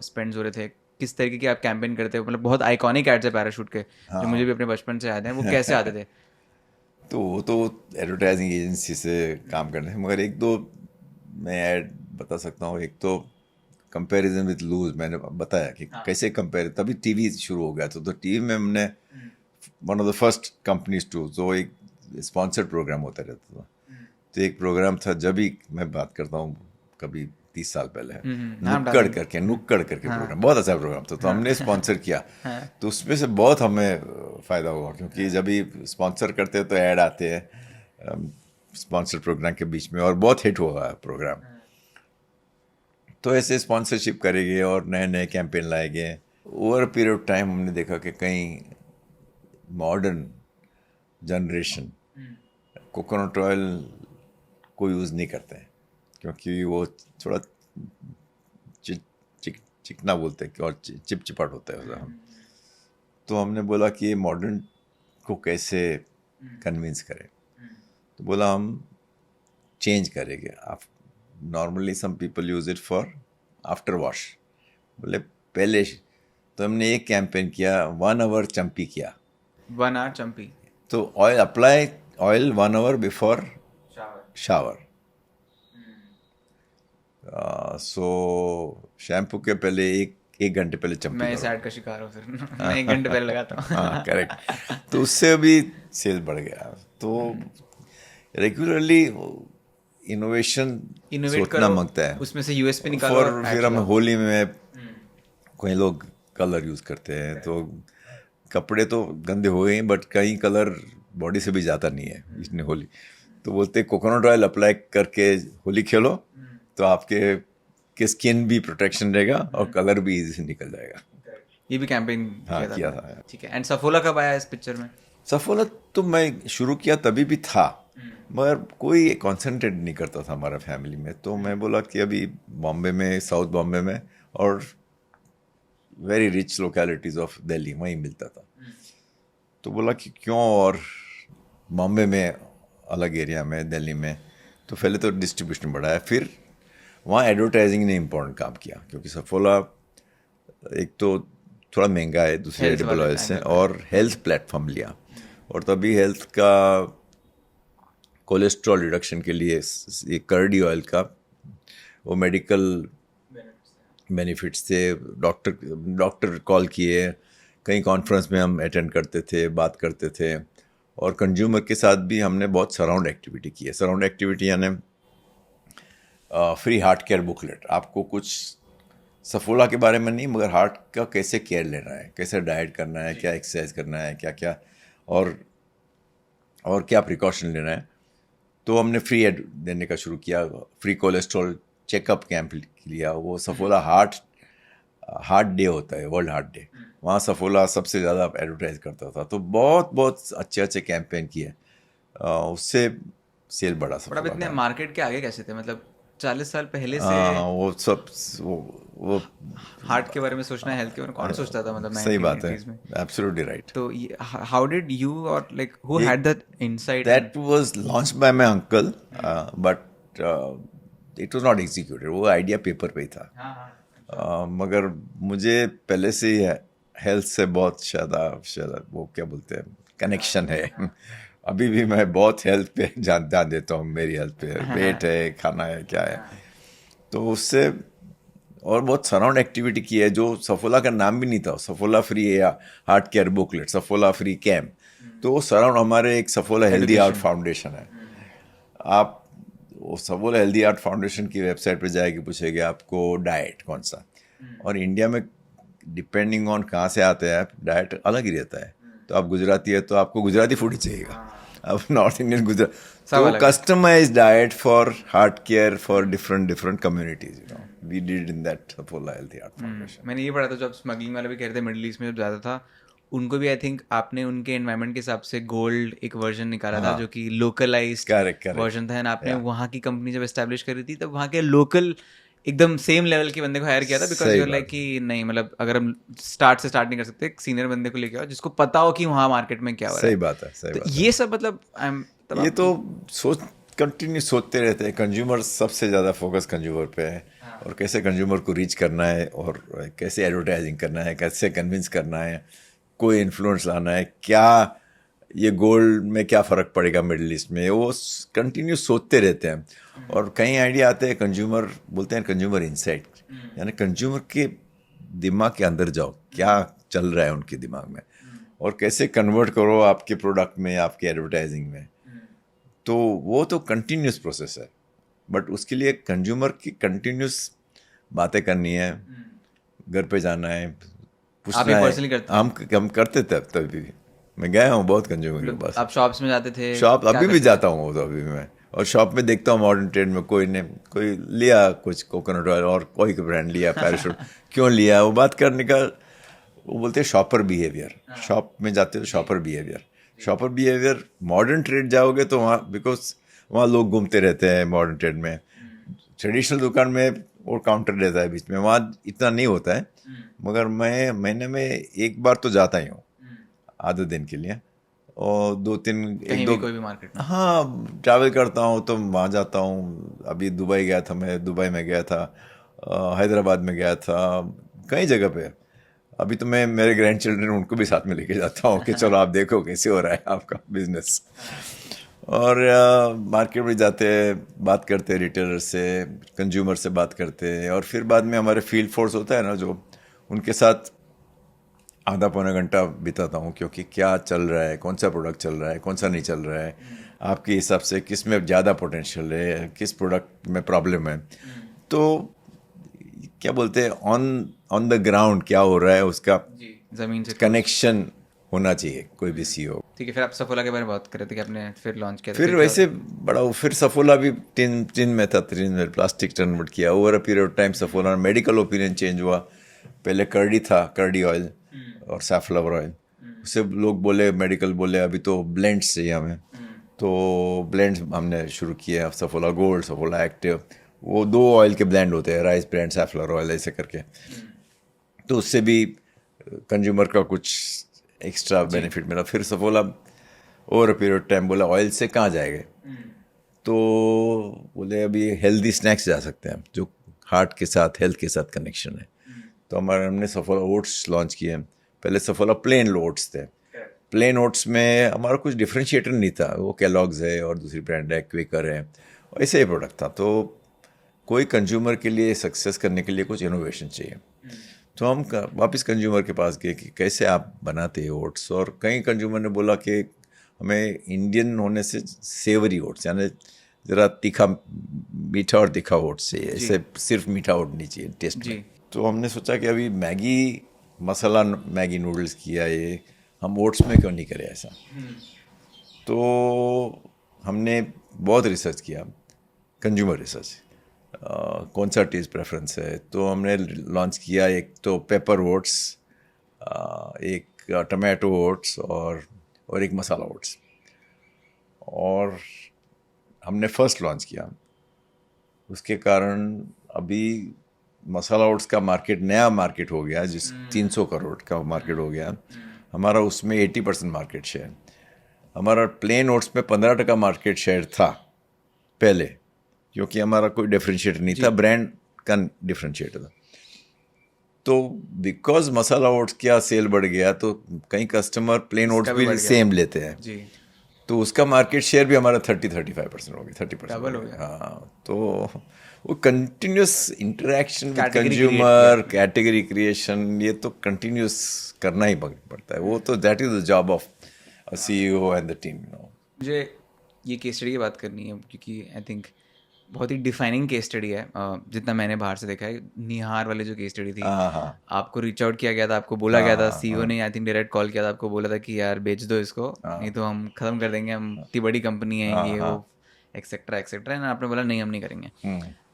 स्पेंड्स हो रहे थे, किस तरीके के आप कैंपेन करते हो, मतलब बहुत आइकॉनिक एड्स है पैराशूट के, जो मुझे भी अपने बचपन से याद है, वो कैसे आते थे? तो वो तो एडवर्टाइजिंग एजेंसी से काम करते हैं, मगर एक दो मैं ऐड बता सकता हूँ। एक तो कंपैरिजन विद लूज, मैंने बताया कि कैसे कंपेयर, तभी टीवी शुरू हो गया था, तो टीवी में हमने one of the first companies to, जो एक स्पॉन्सर्ड प्रोग्राम होता रहता था, तो एक प्रोग्राम था, जब भी मैं बात करता हूँ कभी 30 साल पहले है, नुक्कड़ करके प्रोग्राम, बहुत अच्छा प्रोग्राम था, तो हमने स्पॉन्सर किया, तो उसमें से बहुत हमें फ़ायदा हुआ, क्योंकि जब भी स्पॉन्सर करते हैं तो ऐड आते हैं स्पॉन्सर प्रोग्राम के बीच में, और बहुत हिट हुआ है प्रोग्राम। तो ऐसे स्पॉन्सरशिप करेंगे और नए नए कैंपेन लाएंगे। ओवर पीरियड ऑफ टाइम हमने देखा कि कहीं मॉडर्न जनरेशन कोकोनट ऑयल को यूज़ नहीं करते हैं, क्योंकि वो थोड़ा चिकना बोलते हैं और चिपचिपाट होता है उसका। तो हमने बोला कि ये मॉडर्न को कैसे कन्विंस करें, तो बोला हम चेंज करेंगे। आप normally some people use it for after wash, बोले पहले, तो हमने एक कैंपेन किया, 1 आवर चंपी किया। 1 आवर चंपी, तो oil apply, oil 1 hour before shower. So shampoo के पहले एक घंटे पहले चंपी। मैं इस ऐड का शिकार हूँ, फिर मैं 1 घंटे पहले लगाता हूँ। हाँ करेक्ट। तो उससे अभी सेल बढ़ गया। तो रेगुलरली इनोवेशन इनोवेट सोचना करो, मांगता है। उसमें से यूएसपी निकालो और फिर patch हम लगाओ। होली में कोई लोग कलर यूज़ करते हैं, तो कपड़े तो गंदे हो गए, बट कहीं कलर बॉडी से भी जाता नहीं है इसने होली, तो बोलते कोकोनट ऑयल अप्लाई करके होली खेलो तो आपके स्किन भी प्रोटेक्शन रहेगा और कलर भी इजी से निकल जाएगा। ये भी कैंपेन हाँ, किया किया था था। ठीक है। एंड सफोला कब आया इस पिक्चर में? सफोला तो मैं शुरू किया तभी भी था, मगर कोई कॉन्सेंट्रेट नहीं करता था हमारा फैमिली में, तो मैं बोला कि अभी बॉम्बे में, साउथ बॉम्बे में और very rich localities of Delhi वहीं मिलता था, तो बोला कि क्यों, और बॉम्बे में अलग एरिया में, दिल्ली में, तो पहले तो डिस्ट्रीब्यूशन बढ़ाया, फिर वहाँ एडवर्टाइजिंग ने इम्पोर्टेंट काम किया, क्योंकि सफोला एक तो थोड़ा महंगा है दूसरे Health एडिबल वाले ऑयल से, angle पे। और हेल्थ प्लेटफॉर्म लिया, और तभी हेल्थ का कोलेस्ट्रॉल रिडक्शन के लिए ये कर्डी ऑयल का वो मेडिकल बेनिफिट्स थे। डॉक्टर कॉल किए, कई कॉन्फ्रेंस में हम अटेंड करते थे, बात करते थे, और कंज्यूमर के साथ भी हमने बहुत सराउंड एक्टिविटी की है। सराउंड एक्टिविटी यानी फ्री हार्ट केयर बुकलेट, आपको कुछ सफोला के बारे में नहीं, मगर हार्ट का कैसे केयर लेना है, कैसे डाइट करना है, क्या एक्सरसाइज करना है, क्या क्या और क्या प्रिकॉशन लेना है, तो हमने फ्री एड देने का शुरू किया। फ्री कोलेस्ट्रॉल चेकअप कैंप लिया, वो सफोला हार्ट डे होता है, वर्ल्ड हार्ट डे, वहाँ सफोला सबसे ज़्यादा एडवर्टाइज करता था, तो बहुत बहुत अच्छे अच्छे किए, उससे सेल बढ़ा बट अब सफोला इतने का। मार्केट के आगे कैसे थे? मतलब 40 साल पहले से हाँ, वो सब वो हार्ट के बारे में सोचना, हेल्थ के बारे में कौन सोचता था? मतलब सही बात है, 1980s में। Absolutely right. तो हाउ डिड यू और like who had that insight? That was launched by my uncle, but it was not executed. वो आइडिया पेपर पे ही था। मगर मुझे पहले से ही हेल्थ से बहुत ज़्यादा वो क्या बोलते हैं, कनेक्शन है। अभी भी मैं बहुत हेल्थ पे ध्यान देता हूँ, मेरी हेल्थ पे, वेट है, खाना है, क्या है, तो उससे, और बहुत सराउंड एक्टिविटी की है, जो सफोला का नाम भी नहीं था, सफोला फ्री या heart care booklet, Saffola free camp, तो वो सराउंड हमारे एक सफोला हेल्दी हार्ट फाउंडेशन है। आप वो सफोला हेल्दी हार्ट फाउंडेशन की वेबसाइट पे जाएगी, पूछेगी आपको डाइट कौन सा, और इंडिया में डिपेंडिंग ऑन कहाँ से आते हैं डाइट अलग ही रहता है, तो आप गुजराती है तो आपको गुजराती फूड ही चाहिएगा, अब नॉर्थ इंडियन गुजरात, तो customise diet for heart care for different communities, you know, we did in that Saffola healthy heart foundation. मैंने ये पढ़ा था, जब स्मगलिंग वाले भी कह रहे थे मिडिल ईस्ट में जब ज़्यादा था, उनको भी आई थिंक आपने उनके एनवायरनमेंट के हिसाब से गोल्ड एक वर्जन निकाला था जो कि लोकलाइज्ड Correct. वर्जन था, एंड आपने वहाँ की कंपनी जब एस्टैब्लिश करी थी तब वहाँ के लोकल एकदम सेम लेवल के बंदे को हायर किया था, बिकॉज यूर लाइक कि नहीं, मतलब अगर हम स्टार्ट नहीं कर सकते, एक सीनियर बंदे को लेके आओ जिसको पता हो कि वहाँ मार्केट में क्या हो रहा है। सही बात है, सही तो बात है। ये सब मतलब ये तो कंटिन्यू सोचते रहते हैं, कंज्यूमर सबसे ज़्यादा फोकस कंज्यूमर पे है, और कैसे कंज्यूमर को रीच करना है, और कैसे एडवर्टाइजिंग करना है, कैसे कन्विंस करना है, कोई इन्फ्लुएंस लाना है, क्या ये गोल्ड में क्या फ़र्क पड़ेगा मिडिल ईस्ट में, वो कंटिन्यू सोचते रहते हैं। और कई आइडिया आते हैं, कंज्यूमर बोलते हैं कंज्यूमर इंसाइट, यानी कंज्यूमर के दिमाग के अंदर जाओ, क्या चल रहा है उनके दिमाग में, और कैसे कन्वर्ट करो आपके प्रोडक्ट में, आपके एडवर्टाइजिंग में, तो वो तो कंटिन्यूस प्रोसेस है, बट उसके लिए कंज्यूमर की कंटिन्यूस बातें करनी है, घर पे जाना है, पूछना है। पर्सनली करते हम करते थे, तभी मैं गया हूँ बहुत कंज्यूमर के पास। आप शॉप्स में जाते थे? शॉप अभी भी जाता हूँ, तो अभी भी मैं, और शॉप में देखता हूँ मॉडर्न ट्रेड में कोई लिया कुछ कोकोनट ऑयल, और कोई ब्रांड लिया पैराशूट, क्यों लिया, वो बात करने का, वो बोलते हैं शॉपर बिहेवियर। शॉप में जाते हो शॉपर बिहेवियर, मॉडर्न ट्रेड जाओगे तो वहाँ, बिकॉज वहाँ लोग घूमते रहते हैं मॉडर्न ट्रेड में, ट्रेडिशनल दुकान में और काउंटर रहता है बीच में, वहाँ इतना नहीं होता है, मगर मैं महीने में एक बार तो जाता ही हूँ, आधे दिन के लिए, और कोई भी मार्केट में, हाँ, ट्रैवल करता हूँ तो वहाँ जाता हूँ। अभी दुबई गया था मैं, दुबई में गया था, हैदराबाद में गया था, कई जगह पे। अभी तो मैं मेरे ग्रैंड चिल्ड्रन उनको भी साथ में लेके जाता हूँ कि चलो आप देखो कैसे हो रहा है आपका बिजनेस, और मार्केट में जाते हैं, बात करते हैं रिटेलर से, कंज्यूमर से बात करते हैं, और फिर बाद में हमारे फील्ड फोर्स होता है ना, जो उनके साथ आधा पौना घंटा बिताता हूँ, क्योंकि क्या चल रहा है, कौन सा प्रोडक्ट चल रहा है, कौन सा नहीं चल रहा है, आपके हिसाब से किस में ज़्यादा पोटेंशियल है, किस प्रोडक्ट में प्रॉब्लम है, तो क्या बोलते हैं ऑन ऑन द ग्राउंड क्या हो रहा है उसका जी, जमीन से कनेक्शन होना चाहिए कोई भी सीईओ। ठीक है। फिर आप सफोला के बारे में बात कर रहे थे कि आपने फिर लॉन्च किया था, फिर क्या वैसे बड़ा फिर सफोला भी टिन में था, टिन में प्लास्टिक कन्वर्ट किया। Over a period of time Saffola medical opinion change हुआ। पहले कर्डी था, कर्डी ऑयल और सैफलॉवर ऑयल। उससे लोग बोले, मेडिकल बोले अभी तो ब्लेंड्स चाहिए हमें, तो ब्लेंड्स हमने शुरू किया। सफोला गोल्ड, सफोला एक्टिव, वो 2 ऑयल के ब्लेंड होते हैं, राइस ब्रांड, सैफलॉवर ऑयल, ऐसे करके। तो उससे भी कंज्यूमर का कुछ एक्स्ट्रा बेनिफिट मिला। फिर सफोला ओवर पीरियड टाइम बोला ऑयल से कहाँ जाएंगे, तो बोले अभी हेल्दी स्नैक्स जा सकते हैं जो हार्ट के साथ, हेल्थ के साथ कनेक्शन है। तो हमने सफोला ओट्स लॉन्च किए। पहले सफोला प्लेन ओट्स थे। प्लेन ओट्स में हमारा कुछ डिफ्रेंशिएटर नहीं था, वो केलॉग्स है और दूसरी ब्रांड है, क्विकर है, ऐसे ही प्रोडक्ट था। तो कोई कंज्यूमर के लिए सक्सेस करने के लिए कुछ इनोवेशन चाहिए। तो हम वापस कंज्यूमर के पास गए कि कैसे आप बनाते हैं ओट्स, और कई कंज्यूमर ने बोला कि हमें इंडियन होने से सेवरी ओट्स, यानी ज़रा तीखा, मीठा और तीखा ओट्स चाहिए, ऐसे सिर्फ मीठा ओट नहीं चाहिए टेस्ट में। तो हमने सोचा कि अभी मैगी मसाला मैगी नूडल्स किया, ये हम ओट्स में क्यों नहीं करें ऐसा। तो हमने बहुत रिसर्च किया, कंज्यूमर रिसर्च, कौन सा टेस्ट प्रेफरेंस है। तो हमने लॉन्च किया एक तो पेपर ओट्स, एक टमाटो ओट्स और एक मसाला ओट्स, और हमने फर्स्ट लॉन्च किया। उसके कारण अभी मसाला ओट्स का मार्केट, नया मार्केट हो गया, जिस 300 करोड़ का मार्केट हो गया हमारा, उसमें 80% मार्केट शेयर। हमारा प्लेन ओट्स में 15% मार्केट शेयर था पहले, क्योंकि हमारा कोई डिफरेंशिएटर नहीं था, ब्रांड का डिफरेंशिएटर था। तो बिकॉज मसाला ओट्स क्या सेल बढ़ गया, तो कई कस्टमर प्लेन ओट्स भी सेम लेते हैं जी, तो उसका मार्केट शेयर भी हमारा 30-35% हो गया, 30% डबल हो गया। हाँ, तो वो continuous interaction with consumer, category creation, ये तो कंटिन्यूस करना ही पड़ता है। वो तो that is the job of a CEO and the team, you know. मुझे ये केस स्टडी की बात करनी है क्योंकि आई थिंक बहुत ही डिफाइनिंग केस स्टडी है। जितना मैंने बाहर से देखा है, निहार वाले जो केस स्टडी थी, आपको रीच आउट किया गया था, आपको बोला गया था, सीईओ ने आई थिंक डायरेक्ट कॉल किया था, आपको बोला था कि यार बेच दो इसको, नहीं तो हम खत्म कर देंगे, हम इतनी बड़ी कंपनी है, ये वो एक्सेट्रा एक्सेट्रा, एंड आपने बोला नहीं हम नहीं करेंगे।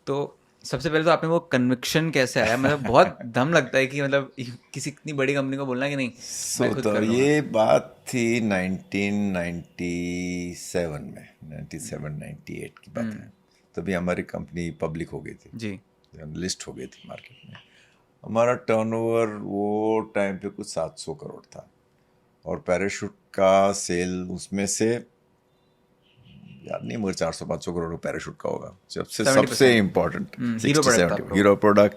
तो सबसे पहले तो आपने वो कन्विक्शन कैसे आया, मतलब बहुत दम लगता है कि मतलब किसी इतनी बड़ी कंपनी को बोलना कि नहीं मैं खुद कर लूंगा। ये बात थी 1997 में, 97-98 की बात है। तभी हमारी कंपनी पब्लिक हो गई थी जी, लिस्ट हो गई थी मार्केट में। हमारा टर्नओवर वो टाइम पे कुछ 700 करोड़ था, और पैराशूट का सेल उसमें से याद नहीं, मगर 400-500 करोड़ का पैराशूट का होगा, सबसे इम्पोर्टेंट 60-70 हीरो प्रोडक्ट।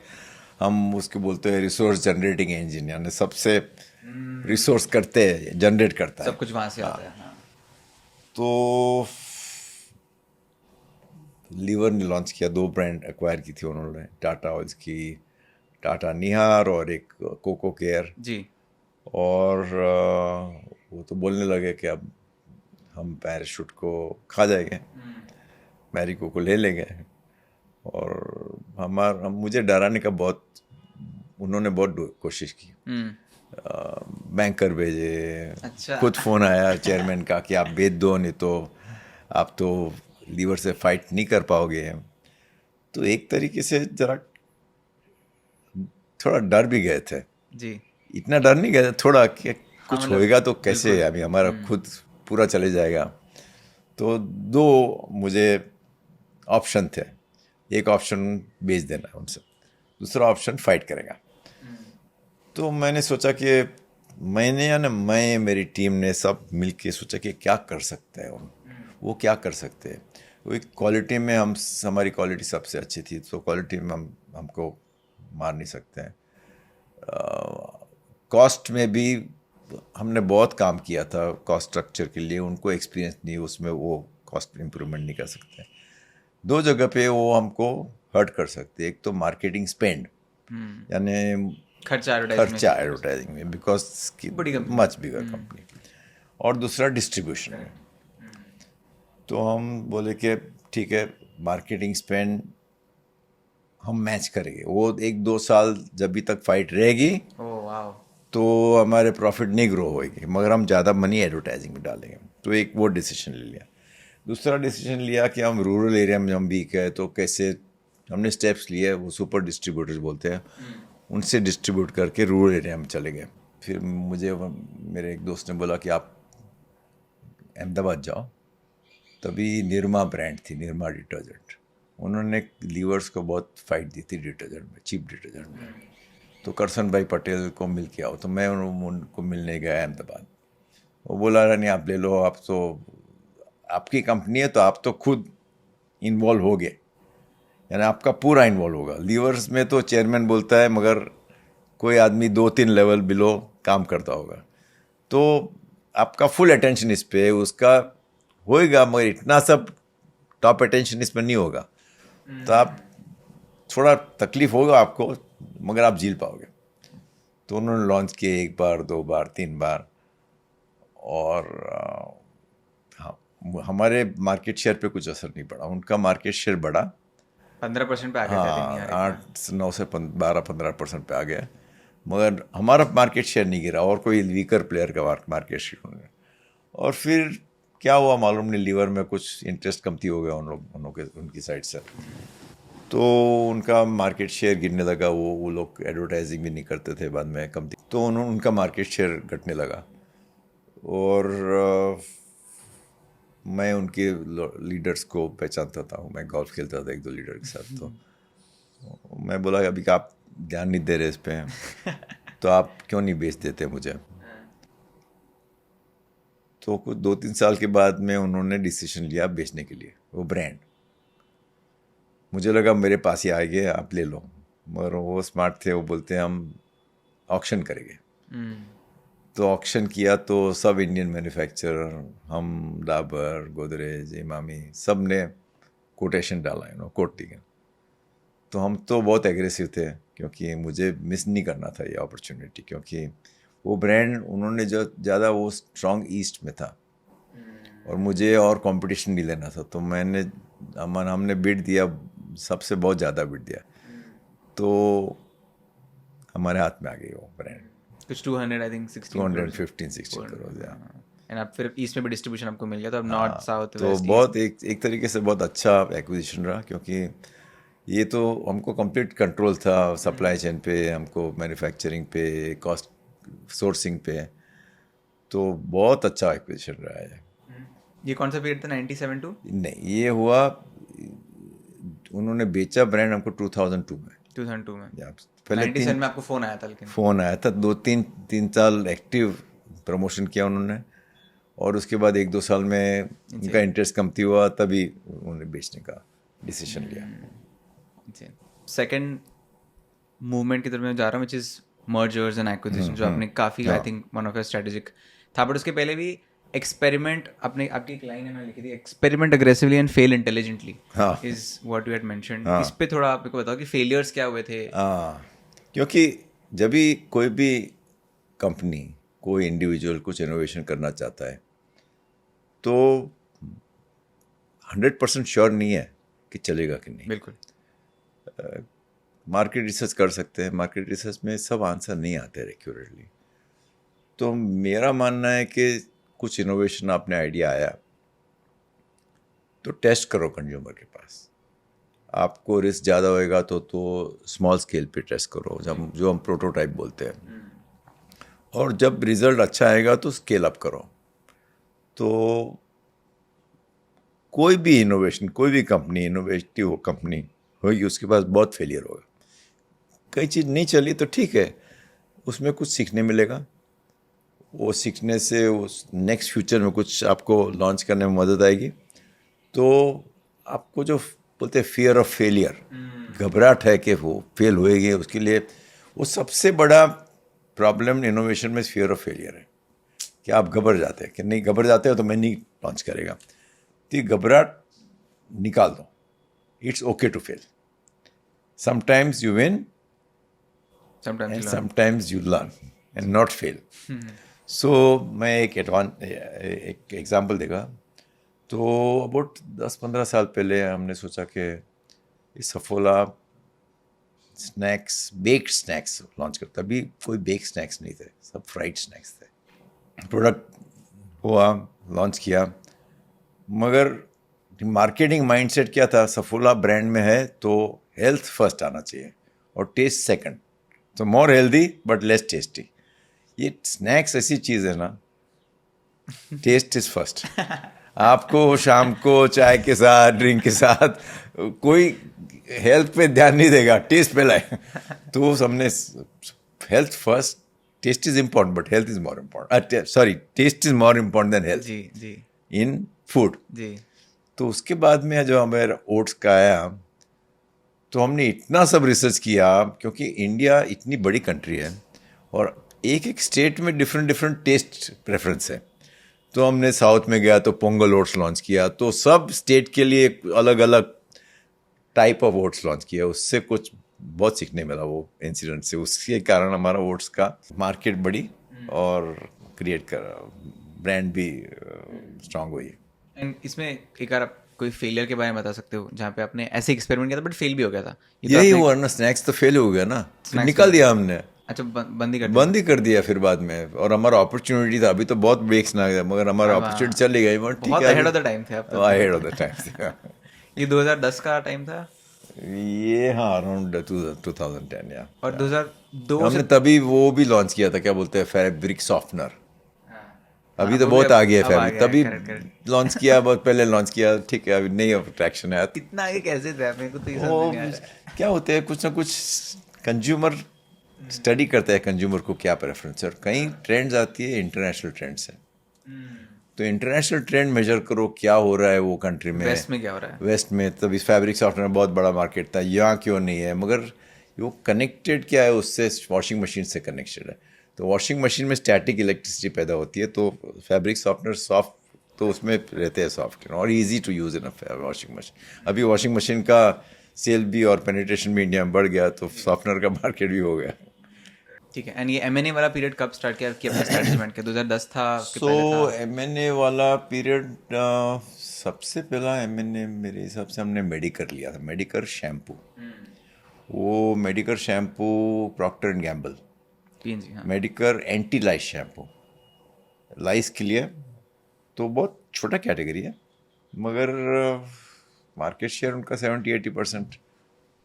हम उसके बोलते हैं रिसोर्स जनरेटिंग इंजन, यानी सबसे रिसोर्स करते हैं, जनरेट करता है, सब कुछ वहाँ से आता है। हाँ। तो लीवर ने लॉन्च किया, 2 ब्रांड एक्वायर की थी उन्होंने, टाटा ऑयल्स की, टाटा निहार और एक कोको केयर जी, और वो तो बोलने लगे कि अब हम पैराशूट को खा जाएंगे, मैरिको को ले लेंगे। और मुझे डराने का बहुत, उन्होंने बहुत कोशिश की, बैंकर भेजे, अच्छा। खुद फ़ोन आया चेयरमैन का कि आप बेच दो, नहीं तो आप तो लीवर से फाइट नहीं कर पाओगे। तो एक तरीके से जरा थोड़ा डर भी गए थे जी, इतना डर नहीं गए थे थोड़ा कि कुछ मतलब होएगा तो कैसे, अभी हमारा खुद पूरा चले जाएगा। तो 2 मुझे ऑप्शन थे, एक ऑप्शन बेच देना उनसे, दूसरा ऑप्शन फाइट करेगा। तो मैंने सोचा कि मैं मेरी टीम ने सब मिल के सोचा कि क्या कर सकते हैं वो क्या कर सकते हैं। वो एक क्वालिटी में हमारी क्वालिटी सबसे अच्छी थी, तो क्वालिटी में हमको मार नहीं सकते हैं। कॉस्ट में भी हमने बहुत काम किया था, कॉस्ट स्ट्रक्चर के लिए उनको एक्सपीरियंस नहीं, उसमें वो कॉस्ट इम्प्रूवमेंट नहीं कर सकते। 2 जगह पे वो हमको हर्ट कर सकते हैं। एक तो मार्केटिंग स्पेंड, यानी खर्चा एडवर्टाइजिंग में, बिकॉज मच बिगर कंपनी, और दूसरा डिस्ट्रीब्यूशन में। तो हम बोले कि ठीक है, मार्केटिंग स्पेंड हम मैच करेंगे। वो 1-2 साल जब भी तक फाइट रहेगी ओह वाओ। तो हमारे प्रॉफिट नहीं ग्रो होएगी, मगर हम ज़्यादा मनी एडवर्टाइजिंग में डालेंगे। तो एक वो डिसीजन ले लिया। दूसरा डिसीजन लिया कि हम रूरल एरिया में हम वीक है तो कैसे, हमने स्टेप्स लिए, वो सुपर डिस्ट्रीब्यूटर्स बोलते हैं, उनसे डिस्ट्रीब्यूट करके रूरल एरिया में चले गए। फिर मुझे मेरे एक दोस्त ने बोला कि आप अहमदाबाद जाओ। तभी निरमा ब्रांड थी, निरमा डिटर्जेंट। उन्होंने लीवर्स को बहुत फाइट दी थी डिटर्जेंट में, चीप डिटर्जेंट में। तो करसन भाई पटेल को मिल के आओ। तो मैं उनको मिलने गया अहमदाबाद। वो बोला नहीं आप ले लो, आप तो आपकी कंपनी है तो आप तो खुद इन्वॉल्व हो गए, यानी आपका पूरा इन्वॉल्व होगा। लीवर्स में तो चेयरमैन बोलता है मगर कोई आदमी 2-3 लेवल बिलो काम करता होगा, तो आपका फुल अटेंशन इस पे उसका होएगा, मगर इतना सब टॉप अटेंशन इस पर नहीं होगा। तो आप थोड़ा तकलीफ होगा आपको, मगर आप झेल पाओगे। तो उन्होंने लॉन्च किए 1 बार 2 बार 3 बार, और हाँ, हमारे मार्केट शेयर पे कुछ असर नहीं पड़ा, उनका मार्केट शेयर बढ़ा। 15% पे आ गया था हाँ, 8-9 से 12-15% पे आ गया, मगर हमारा मार्केट शेयर नहीं गिरा, और कोई वीकर प्लेयर का मार्केट शेयर हो गया। और फिर क्या हुआ मालूम नहीं, लीवर में कुछ इंटरेस्ट कमती हो गया उनकी साइड से, तो उनका मार्केट शेयर गिरने लगा। वो लोग एडवर्टाइजिंग भी नहीं करते थे बाद में, कमती, तो उनका मार्केट शेयर घटने लगा। और मैं उनके लीडर्स को पहचानता था, मैं गोल्फ खेलता था 1-2 लीडर के साथ। तो मैं बोला अभी आप ध्यान नहीं दे रहे इस पे तो आप क्यों नहीं बेच देते मुझे। तो कुछ 2-3 साल के बाद में उन्होंने डिसीजन लिया बेचने के लिए वो ब्रांड। मुझे लगा मेरे पास ही आएंगे, आप ले लो, मगर वो स्मार्ट थे, वो बोलते हैं हम ऑक्शन करेंगे। तो ऑक्शन किया तो सब इंडियन मैन्युफैक्चरर, हम, डाबर, गोदरेज, इमामी, सब ने कोटेशन डाला, कोट दिया। तो हम तो बहुत एग्रेसिव थे, क्योंकि मुझे मिस नहीं करना था ये अपॉर्चुनिटी, क्योंकि वो ब्रांड उन्होंने जो ज़्यादा वो स्ट्रॉन्ग ईस्ट में था और मुझे और कंपटीशन नहीं लेना था। तो हमने बिड दिया, सबसे बहुत ज़्यादा बिड दिया, तो हमारे हाथ में आ गई वो ब्रांड। कुछ 200 आई थिंक 215-16 करोड़। एंड आप फिर ईस्ट में भी डिस्ट्रीब्यूशन आपको मिल गया, तो अब नॉर्थ साउथ तो वेस्ट बहुत एक तरीके से बहुत अच्छा एक्विजिशन रहा, क्योंकि ये तो हमको कंप्लीट कंट्रोल था सप्लाई चेन पे, हमको मैन्युफैक्चरिंग पे, कॉस्ट सोर्सिंग पे, तो बहुत अच्छा एक्विजिशन रहा है। ये कौन सा पीरियड था, 97 टू? नहीं, ये हुआ, उन्होंने बेचा ब्रांड हमको 2002 में। 2002 में? पहले 97 में आपको फ़ोन आया था? लेकिन फ़ोन आया था, 2-3 साल एक्टिव प्रमोशन किया उन्होंने, और उसके बाद 1-2 साल में उनका इंटरेस्ट कमती हुआ, तभी उन्होंने बेचने का डिसीजन लिया। सेकंड मूवमेंट की तरफ मैं जा रहा हूँ, which is mergers and acquisition, जो आपने काफ़ी, I think one of your strategic था। बट उसके पहले भी एक्सपेरिमेंट, आपने, आपकी एक लाइन है मैंने लिखी थी, experiment aggressively and fail intelligently is what you had mentioned. इस पे थोड़ा आपको बताओ कि फेलियर्स क्या हुए थे। क्योंकि जब भी कोई भी कंपनी, कोई इंडिविजुअल कुछ इनोवेशन करना चाहता है तो 100% श्योर नहीं है कि चलेगा कि नहीं। बिल्कुल। मार्केट रिसर्च कर सकते हैं, मार्केट रिसर्च में सब आंसर नहीं आते एक्यूरेटली। तो मेरा मानना है कि कुछ इनोवेशन आपने आइडिया आया तो टेस्ट करो कंज्यूमर के पास। आपको रिस्क ज़्यादा होएगा तो स्मॉल स्केल पे टेस्ट करो, जो हम प्रोटोटाइप बोलते हैं, और जब रिज़ल्ट अच्छा आएगा तो स्केल अप करो। तो कोई भी इनोवेशन, कोई भी कंपनी, इनोवेटिव कंपनी होगी, उसके पास बहुत फेलियर होगा। कई चीज़ नहीं चली तो ठीक है, उसमें कुछ सीखने मिलेगा, वो सीखने से उस नेक्स्ट फ्यूचर में कुछ आपको लॉन्च करने में मदद आएगी। तो आपको जो बोलते हैं फियर ऑफ फेलियर, घबराहट है कि वो फेल होएगी, उसके लिए वो सबसे बड़ा प्रॉब्लम इनोवेशन में फियर ऑफ फेलियर है, कि आप घबरा जाते हैं कि नहीं, घबरा जाते हो तो मैं नहीं लॉन्च करेगा। तो ये घबराहट निकाल दो, it's okay to fail. Sometimes you win and sometimes you learn and not fail. So मैं एक एग्जाम्पल देगा। तो अबाउट 10-15 साल पहले हमने सोचा कि इस Saffola snacks, baked snacks launch करता। अभी कोई बेक स्नैक्स नहीं थे, सब फ्राइड स्नैक्स थे। प्रोडक्ट हुआ, लॉन्च किया, मगर मार्केटिंग माइंडसेट क्या था, सफोला ब्रांड में है तो हेल्थ फर्स्ट आना चाहिए और टेस्ट सेकंड, तो more healthy but less tasty. ये स्नैक्स ऐसी चीज़ है ना, टेस्ट इज फर्स्ट। आपको शाम को चाय के साथ, ड्रिंक के साथ कोई हेल्थ पे ध्यान नहीं देगा, टेस्ट पे लाए। तो हमने health first, test is important but health is more important, sorry, test is more important than health जी जी इन फूड। जी। तो उसके बाद में जो हमारा ओट्स का आया, तो हमने इतना सब रिसर्च किया, क्योंकि इंडिया इतनी बड़ी कंट्री है और एक एक स्टेट में डिफरेंट डिफरेंट टेस्ट प्रेफरेंस है। तो हमने साउथ में गया तो पोंगल ओट्स लॉन्च किया, तो सब स्टेट के लिए अलग अलग टाइप ऑफ ओट्स लॉन्च किया। उससे कुछ बहुत सीखने मिला वो इंसिडेंट से, उसके कारण हमारा ओट्स का मार्केट बढ़ी और क्रिएट कर ब्रांड भी स्ट्रांग हुई। एंड इसमें एक बार आप कोई फेलियर के बारे में बता सकते हो जहाँ पे आपने ऐसे एक्सपेरिमेंट किया था बट फेल भी हो गया था? ये तो यही आपने- हुआ ना, स्नैक्स तो फेल हो गया ना, फिर Snacks निकाल fail दिया हमने, अच्छा बंद ही कर दिया। बंद ही कर दिया फिर बाद में। और हमारा अपॉर्चुनिटी था, अभी तो बहुत ब्रेक्स ना गया, मगर हमारा अब अपॉर्चुनिटी चली गई। मगर ठीक बहुत है, ahead of the time थे आप तो। Ahead of the time. ये 2010 का टाइम था ये हाँ, अराउंड 2010 या। और 2002 हमने से तभी वो भी लॉन्च किया था, क्या बोलते हैं, फैब्रिक सॉफ्टनर। अभी तो वो बहुत भी आ गया है अब आ फैब्रिक, गया है, तभी correct। लॉन्च किया, बहुत पहले लॉन्च किया, ठीक है, अभी नहीं अट्रैक्शन है। इतना आगे कैसे थे आप? मेरे को तो ये समझ वो में नहीं आ रहा है। क्या होते हैं, कुछ ना कुछ कंज्यूमर स्टडी करता है, कंज्यूमर को क्या प्रेफरेंस है, और कई ट्रेंड्स आती है, इंटरनेशनल ट्रेंड्स है। तो इंटरनेशनल ट्रेंड मेजर करो, क्या हो रहा है वो कंट्री में, वेस्ट में क्या हो रहा है? वेस्ट में। तभी फैब्रिक सॉफ्टवेयर में बहुत बड़ा मार्केट था, यहाँ क्यों नहीं है, मगर वो कनेक्टेड क्या है उससे, वॉशिंग मशीन से कनेक्टेड है। तो वॉशिंग मशीन में स्टैटिक इलेक्ट्रिसिटी पैदा होती है, तो फैब्रिक सॉफ्टनर सॉफ्ट, तो उसमें रहते हैं सॉफ्ट और easy to use in a washing machine. अभी वॉशिंग मशीन का सेल भी और पेनिट्रेशन भी इंडिया में बढ़ गया, तो सॉफ्टनर का मार्केट भी हो गया। ठीक है। एंड ये M&A वाला पीरियड कब स्टार्ट किया कि अपना एस्टैब्लिशमेंट के 2010 था कि पहले सो था? M&A वाला पीरियड, सबसे पहला M&A मेरे हिसाब से हमने मेडिकर लिया था, मेडिकर शैम्पू। वो Mediker shampoo Procter and Gamble, P&G, हाँ। Mediker anti lice shampoo, lice के लिए। तो बहुत छोटा कैटेगरी है, मगर मार्केट शेयर उनका 70-80%।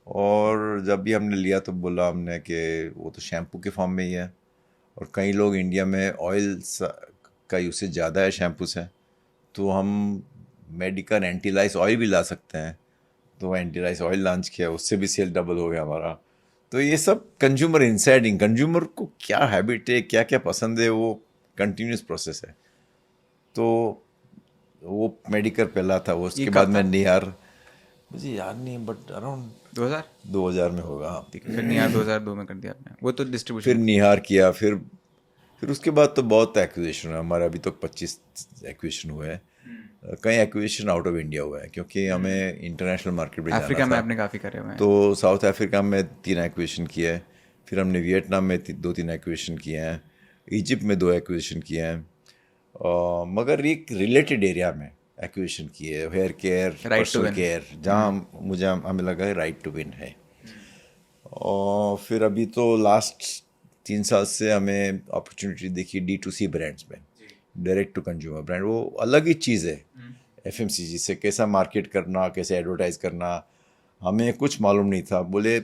और जब भी हमने लिया तो बोला हमने कि वो तो शैम्पू के फॉर्म में ही है, और कई लोग इंडिया में ऑयल का यूसेज ज़्यादा है शैम्पू से, तो हम मेडिकल एंटी लाइस ऑयल भी ला सकते हैं। तो एंटी लाइस ऑयल लॉन्च किया, उससे भी सेल डबल हो गया हमारा। तो ये सब कंज्यूमर इंसाइडिंग, कंज्यूमर को क्या हैबिट है, क्या क्या पसंद है, वो कंटिन्यूस प्रोसेस है। तो वो मेडिकल पहला था, वो उसके कब बाद था? में निहार, मुझे याद नहीं, बट अराउंड 2000? 2000 में होगा। फिर निहार 2002 में कर दिया आपने, वो तो फिर डिस्ट्रीब्यूशन। निहार किया, फिर उसके बाद तो बहुत एक्विजिशन हुआ हमारा, अभी तक 25 एक्विजिशन हुए हैं। कई एक्विजिशन आउट ऑफ इंडिया हुआ है, क्योंकि हमें इंटरनेशनल मार्केट में अफ्रीका जाना में था। आपने काफ़ी करे हुए हैं। तो साउथ अफ्रीका में 3 एक्विजिशन किए हैं, फिर हमने वियतनाम में 2-3 एक्विजिशन किए हैं, इजिप्ट में 2 एक्विजिशन किए हैं, मगर एक रिलेटेड एरिया में एक्विजिशन किए है, hair care, to personal win। Care, जहाँ मुझे हमें लगा है राइट टू विन है। और फिर अभी तो लास्ट 3 साल से हमें अपॉर्चुनिटी देखी D2C ब्रांड्स में, डायरेक्ट टू कंज्यूमर ब्रांड। वो अलग ही चीज़ है FMCG से, कैसा मार्केट करना, कैसे एडवर्टाइज करना, हमें कुछ मालूम नहीं था। बोले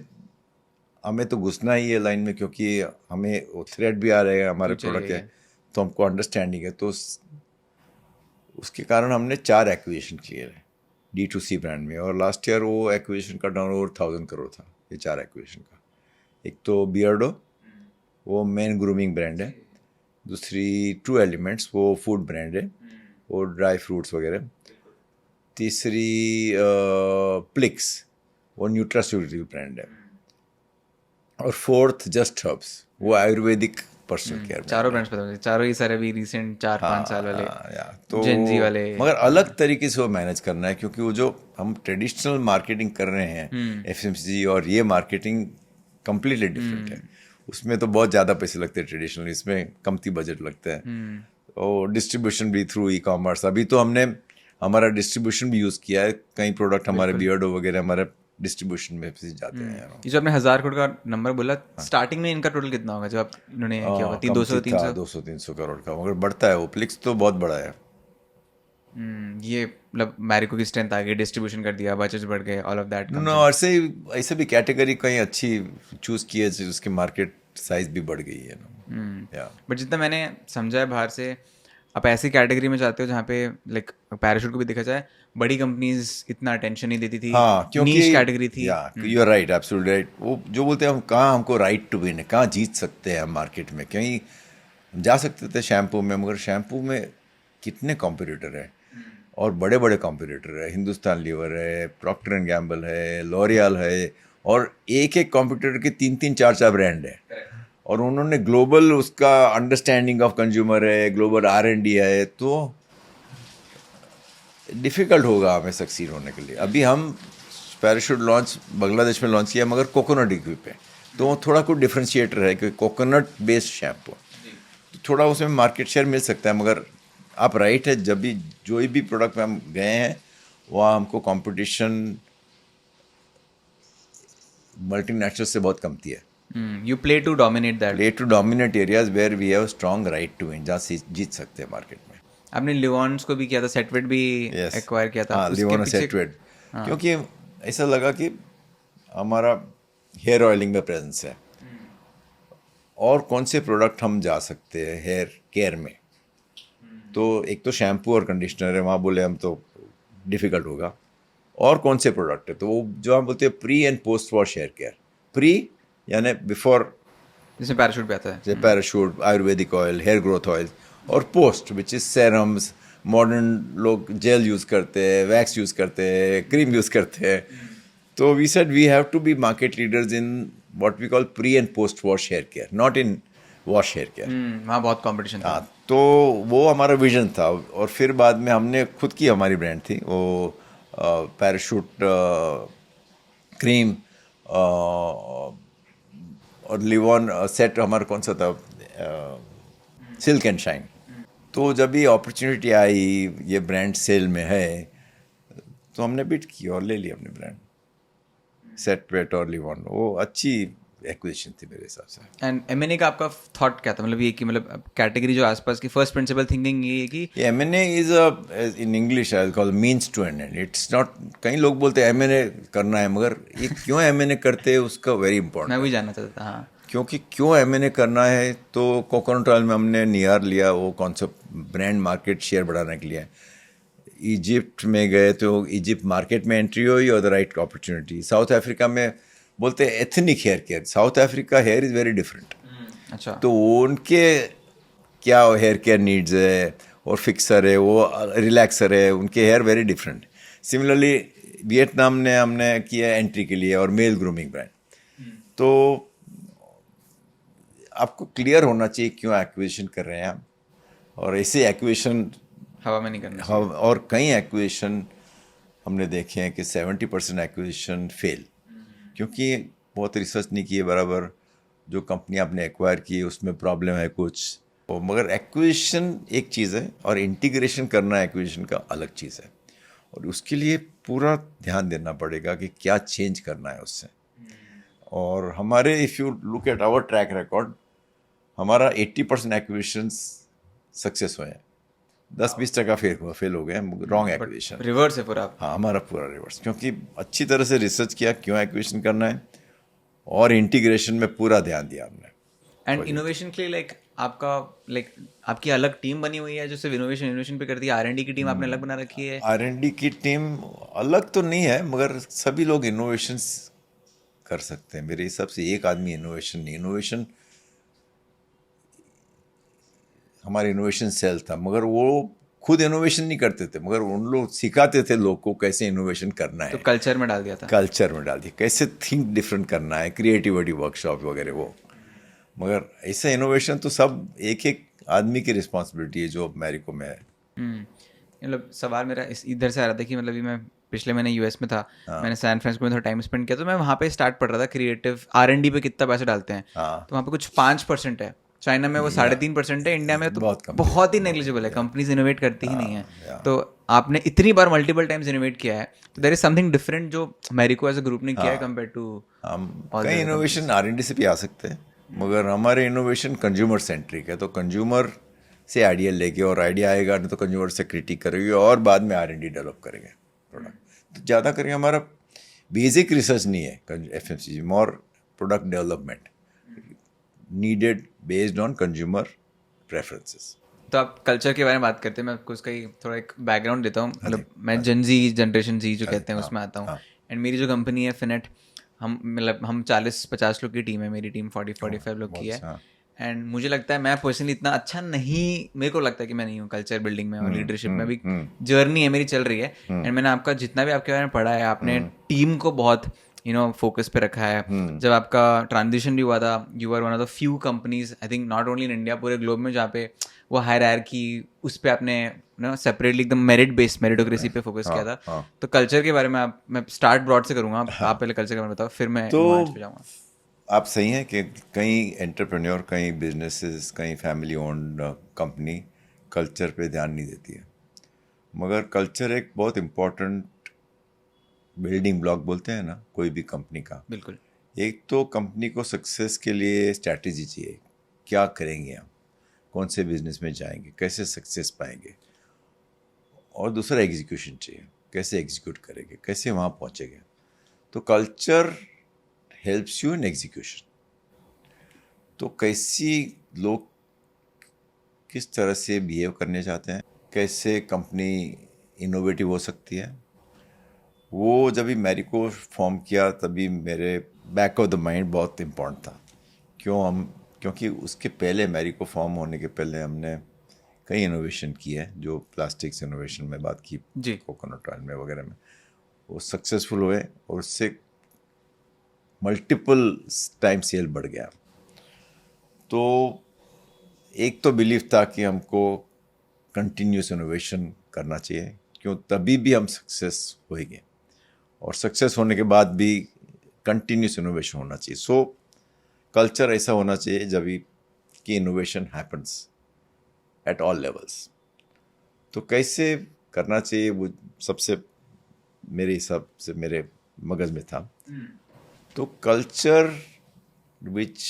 हमें तो घुसना ही है लाइन में, क्योंकि हमें वो थ्रेड भी आ रहेगा, हमारे Future प्रोडक्ट यही है, है। तो हमको अंडरस्टैंडिंग है। तो उसके कारण हमने 4 एक्विजिशन किए हैं D2C ब्रांड में, और लास्ट ईयर वो एक्विजिशन का टर्नओवर 1000 करोड़ था, ये 4 एक्विजिशन का। एक तो बियर्डो, वो मेन ग्रूमिंग ब्रांड है। दूसरी ट्रू एलिमेंट्स, वो फूड ब्रांड है, वो ड्राई फ्रूट्स वगैरह। तीसरी प्लिक्स, वो न्यूट्रास्यूटिकल ब्रांड है। और फोर्थ जस्ट हर्ब्स, वो आयुर्वेदिक पर्सनल केयर। चारों ब्रांड्स पता मुझे, चारों ही सारे अभी रिसेंट 4-5 साल वाले तो जेनजी वाले। मगर अलग तरीके से वो मैनेज करना है, क्योंकि वो जो हम ट्रेडिशनल मार्केटिंग कर रहे हैं FMCG, और ये मार्केटिंग कम्प्लीटली डिफरेंट है। उसमें तो बहुत ज़्यादा पैसे लगते हैं ट्रेडिशनल, इसमें कमती बजट लगता है। और डिस्ट्रीब्यूशन भी थ्रू ई कॉमर्स। अभी तो हमने हमारा डिस्ट्रीब्यूशन भी यूज़ किया है, कई प्रोडक्ट हमारे बियर्डो वगैरह हमारे डिस्ट्रीब्यूशन में भी जाते हैं। ये जो आपने 1000 करोड़ का नंबर बोला, स्टार्टिंग में इनका टोटल कितना होगा जब आप इन्होंने किया होगा? 200-300? 200-300 करोड़ का, मगर बढ़ता है वो। प्लिक्स तो बहुत बड़ा है। ये मतलब मैरिको की स्ट्रेंथ आ गई, डिस्ट्रीब्यूशन कर दिया, बजट बढ़ गए, ऑल ऑफ दैट। नो, ऐसे भी कैटेगरी कहीं अच्छी चूज की है, उसकी मार्केट साइज भी बढ़ गई है ना। या बट जितना मैंने समझा है बाहर से, आप ऐसी कैटेगरी में जाते हो जहाँ पे लाइक पैराशूट को भी देखा जाए, बड़ी कंपनीज इतना अटेंशन नहीं देती थी, हाँ, क्योंकि नीश कैटेगरी थी। You are right, absolutely right. वो जो बोलते हैं हम कहाँ हमको राइट टू विन है, कहाँ जीत सकते हैं हम मार्केट में। कहीं हम जा सकते थे शैम्पू में, मगर शैम्पू में कितने कॉम्पिटिटर हैं, और बड़े बड़े कॉम्पिटिटर है। हिंदुस्तान लीवर है, प्रॉक्टर एंड गैम्बल है, लॉरियल है, और एक एक कॉम्पिटिटर के 3-3, 4-4 ब्रांड है। और उन्होंने ग्लोबल उसका अंडरस्टैंडिंग ऑफ कंज्यूमर है, ग्लोबल R&D है, तो डिफ़िकल्ट होगा हमें सक्सीड होने के लिए। अभी हम पैराशूट लॉन्च बांग्लादेश में लॉन्च किया, मगर कोकोनट ड्यू पे, तो थोड़ा कुछ डिफ्रेंशिएटर है कि कोकोनट बेस्ड शैम्पू, तो थोड़ा उसमें मार्केट शेयर मिल सकता है। मगर आप राइट है, जब भी जो भी प्रोडक्ट में हम गए हैं वहाँ हमको कंपटीशन मल्टीनेशनल से बहुत कमती है। You play to dominate that. Play to dominate areas where we have strong right to win, जहाँ से जीत सकते हैं मार्केट में। आपने लिवॉन्स को भी किया था, सेटवेट भी एक्वायर किया था। हाँ, उसके लिवॉन पीछे- सेटवेट, क्योंकि ऐसा लगा कि हमारा हेयर ऑयलिंग में प्रेजेंस है, और कौन से प्रोडक्ट हम जा सकते हैं हेयर केयर में। तो एक तो शैम्पू और कंडीशनर है, वहाँ बोले हम तो डिफ़िकल्ट होगा। और कौन से प्रोडक्ट है, तो वो जो हम बोलते हैं pre and post wash hair care. Pre यानी बिफोर, जिसमें पैराशूट भी आता है। जैसे Parachute, ayurvedic oil, hair growth oil, और post which is serums. Modern लोग जेल यूज़ करते हैं, वैक्स यूज़ करते हैं, क्रीम यूज़ करते हैं। तो we said we have to be market leaders in what we call pre and post wash hair care, not in wash hair care. वहाँ बहुत कंपटीशन था। हाँ, तो वो हमारा विजन था। और फिर बाद में हमने खुद की हमारी ब्रांड थी, वो पैराशूट क्रीम, और लिवॉन सेट हमारा कौन सा था, सिल्क एंड शाइन। तो जब ये अपॉर्चुनिटी आई, ये ब्रांड सेल में है, तो हमने बिट की और ले लिया अपनी ब्रांड सेट वेट और लिवॉन। वो अच्छी एक्विजिशन थी मेरे हिसाब से। एंड M&A का आपका थॉट क्या था? मतलब ये कि मतलब कैटेगरी जो आसपास की फर्स्ट प्रिंसिपल थिंकिंग ये है कि M&A is in English I call means to end end, it's not. कई लोग बोलते हैं M&A करना है, मगर ये क्यों M&A करते हैं उसका वेरी इंपॉर्टेंट। मैं वही जानना चाहता था। हाँ, क्योंकि क्यों M&A करना है, तो कोकोनट ऑयल में हमने नियर लिया, वो कॉन्सेप्ट ब्रांड मार्केट शेयर बढ़ाने के लिए। इजिप्ट में गए तो इजिप्ट मार्केट में एंट्री हुई और the right opportunity. South Africa में बोलते हैं ethnic hair care, South Africa hair is very different. अच्छा। तो उनके क्या हेयर केयर नीड्स है, और फिक्सर है, वो रिलैक्सर है, उनके hair very different. Similarly Vietnam ने हमने किया एंट्री के लिए, और मेल ग्रूमिंग ब्रांड। तो आपको क्लियर होना चाहिए क्यों एक्विजिशन कर रहे हैं आप, और ऐसे एक्विजिशन हवा में नहीं करना चाहिए। और कई एक्विजिशन हमने देखे हैं कि 70% एक्विजिशन फेल, क्योंकि बहुत रिसर्च नहीं की है बराबर। जो कंपनी आपने एक्वायर की है उसमें प्रॉब्लम है कुछ। और मगर एक्विजिशन एक चीज़ है, और इंटीग्रेशन करना एक्विजिशन का अलग चीज़ है, और उसके लिए पूरा ध्यान देना पड़ेगा कि क्या चेंज करना है उससे। और हमारे if you look at our track record, हमारा 80% एक्विजिशंस सक्सेस हुए हैं, 10-20% फेल हो गए हैं, रॉन्ग एक्विजिशन। रिवर्स है पूरा। हाँ, हमारा पूरा रिवर्स, क्योंकि अच्छी तरह से रिसर्च किया क्यों एक्विजिशन करना है, और इंटीग्रेशन में पूरा ध्यान दिया हमने। एंड इनोवेशन के लिए आपकी अलग टीम बनी हुई है जो सिर्फ इनोवेशन पे करती है? R&D की टीम आपने अलग बना रखी है? R&D की टीम अलग तो नहीं है, मगर सभी लोग इनोवेशंस कर सकते हैं। मेरे हिसाब से एक आदमी इनोवेशन नहीं, इनोवेशन हमारा इनोवेशन सेल था, मगर वो खुद इनोवेशन नहीं करते थे, मगर उन लोग सिखाते थे लोग को कैसे इनोवेशन करना है। तो कल्चर में डाल दिया था। कल्चर में डाल दिया, कैसे थिंक डिफरेंट करना है, क्रिएटिविटी वर्कशॉप वगैरह वो। मगर ऐसा इनोवेशन तो सब एक एक आदमी की रिस्पॉन्सिबिलिटी है जो मैरिको में है। मतलब सवाल मेरा इधर से आ रहा था कि मतलब मैं पिछले महीने US में था। मैंने सैन फ्रांसिस्को में थोड़ा टाइम स्पेंड किया, तो मैं वहाँ पे स्टार्ट पढ़ रहा था क्रिएटिव R&D पे कितना पैसे डालते हैं। तो वहाँ पे कुछ 5% है, चाइना में वो 3.5% है, इंडिया में तो बहुत ही नेग्लिजिबल है। कंपनीज इनोवेट करती ही नहीं है। तो आपने इतनी बार मल्टीपल टाइम्स इनोवेट किया है, तो देयर इज समथिंग डिफरेंट जो मैरिको एज अ ग्रुप ने किया है कंपेयर टू हम all the कई other इनोवेशन R&D से भी आ सकते हैं, मगर हमारे इनोवेशन कंज्यूमर सेंट्रिक है, तो कंज्यूमर से आइडिया लेके, और आइडिया आएगा नहीं तो कंज्यूमर से क्रिटिक करेंगे और बाद में R&D डेवलप करेंगे प्रोडक्ट। तो ज़्यादा करेंगे, हमारा बेसिक रिसर्च नहीं है FMCG, more product development needed based on consumer preferences. तो आप कल्चर के बारे में बात करते हैं, मैं आपको उसका ही थोड़ा एक बैकग्राउंड देता हूँ। मतलब मैं जनरेशन जी जो कहते हैं उसमें आता हूँ। एंड मेरी जो कंपनी है फिनेट, हम 40-50 लोग की टीम है, मेरी टीम 40-45 लोग की है। एंड मुझे लगता है मैं पर्सनली इतना अच्छा नहीं, मेरे को लगता है कि मैं नहीं हूँ कल्चर बिल्डिंग में और लीडरशिप में। अभी जर्नी है मेरी, चल रही है। एंड मैंने आपका जितना भी आपके बारे में पढ़ा है, आपने टीम को बहुत फोकस पे रखा है। जब आपका ट्रांजिशन भी हुआ था, you are one of the few companies I think not only in India, पूरे ग्लोब में, जहाँ पे वो हायरार्की उस पे आपने सेपरेटली एकदम मेरिटोक्रेसी पे फोकस किया था। तो कल्चर के बारे में मैं स्टार्ट ब्रॉड से करूँगा, आप पहले कल्चर के बारे में बताओ, फिर मैं नुआंस पे जाऊँगा। आप सही हैं कि कई एंटरप्रेन्योर, कई बिजनेसेस, कई फैमिली ओन्ड कंपनी कल्चर पे ध्यान नहीं देती है, मगर कल्चर एक बहुत इम्पोर्टेंट बिल्डिंग ब्लॉक बोलते हैं ना कोई भी कंपनी का। बिल्कुल। एक तो कंपनी को सक्सेस के लिए स्ट्रैटेजी चाहिए, क्या करेंगे हम, कौन से बिजनेस में जाएंगे, कैसे सक्सेस पाएंगे, और दूसरा एग्जीक्यूशन चाहिए, कैसे एग्जीक्यूट करेंगे, कैसे वहाँ पहुँचेंगे। तो culture helps you in execution. तो कैसी लोग किस तरह से बिहेव करने चाहते हैं, कैसे कंपनी इनोवेटिव हो सकती है, वो जब भी मैरिको फॉर्म किया तभी मेरे बैक ऑफ द माइंड बहुत इम्पोर्टेंट था। क्योंकि उसके पहले, मैरिको फॉर्म होने के पहले हमने कई इनोवेशन की है, जो प्लास्टिक्स इनोवेशन में बात की जी, कोकोनट ऑयल में वगैरह में, वो सक्सेसफुल हुए और उससे मल्टीपल टाइम सेल बढ़ गया। तो एक तो बिलीव था कि हमको कंटिन्यूस इनोवेशन करना चाहिए, क्यों तभी भी हम सक्सेस होएंगे, और सक्सेस होने के बाद भी कंटिन्यूस इनोवेशन होना चाहिए। सो कल्चर ऐसा होना चाहिए जब कि innovation happens at all levels. तो कैसे करना चाहिए वो सबसे मेरे हिसाब से मेरे मगज में था। तो culture which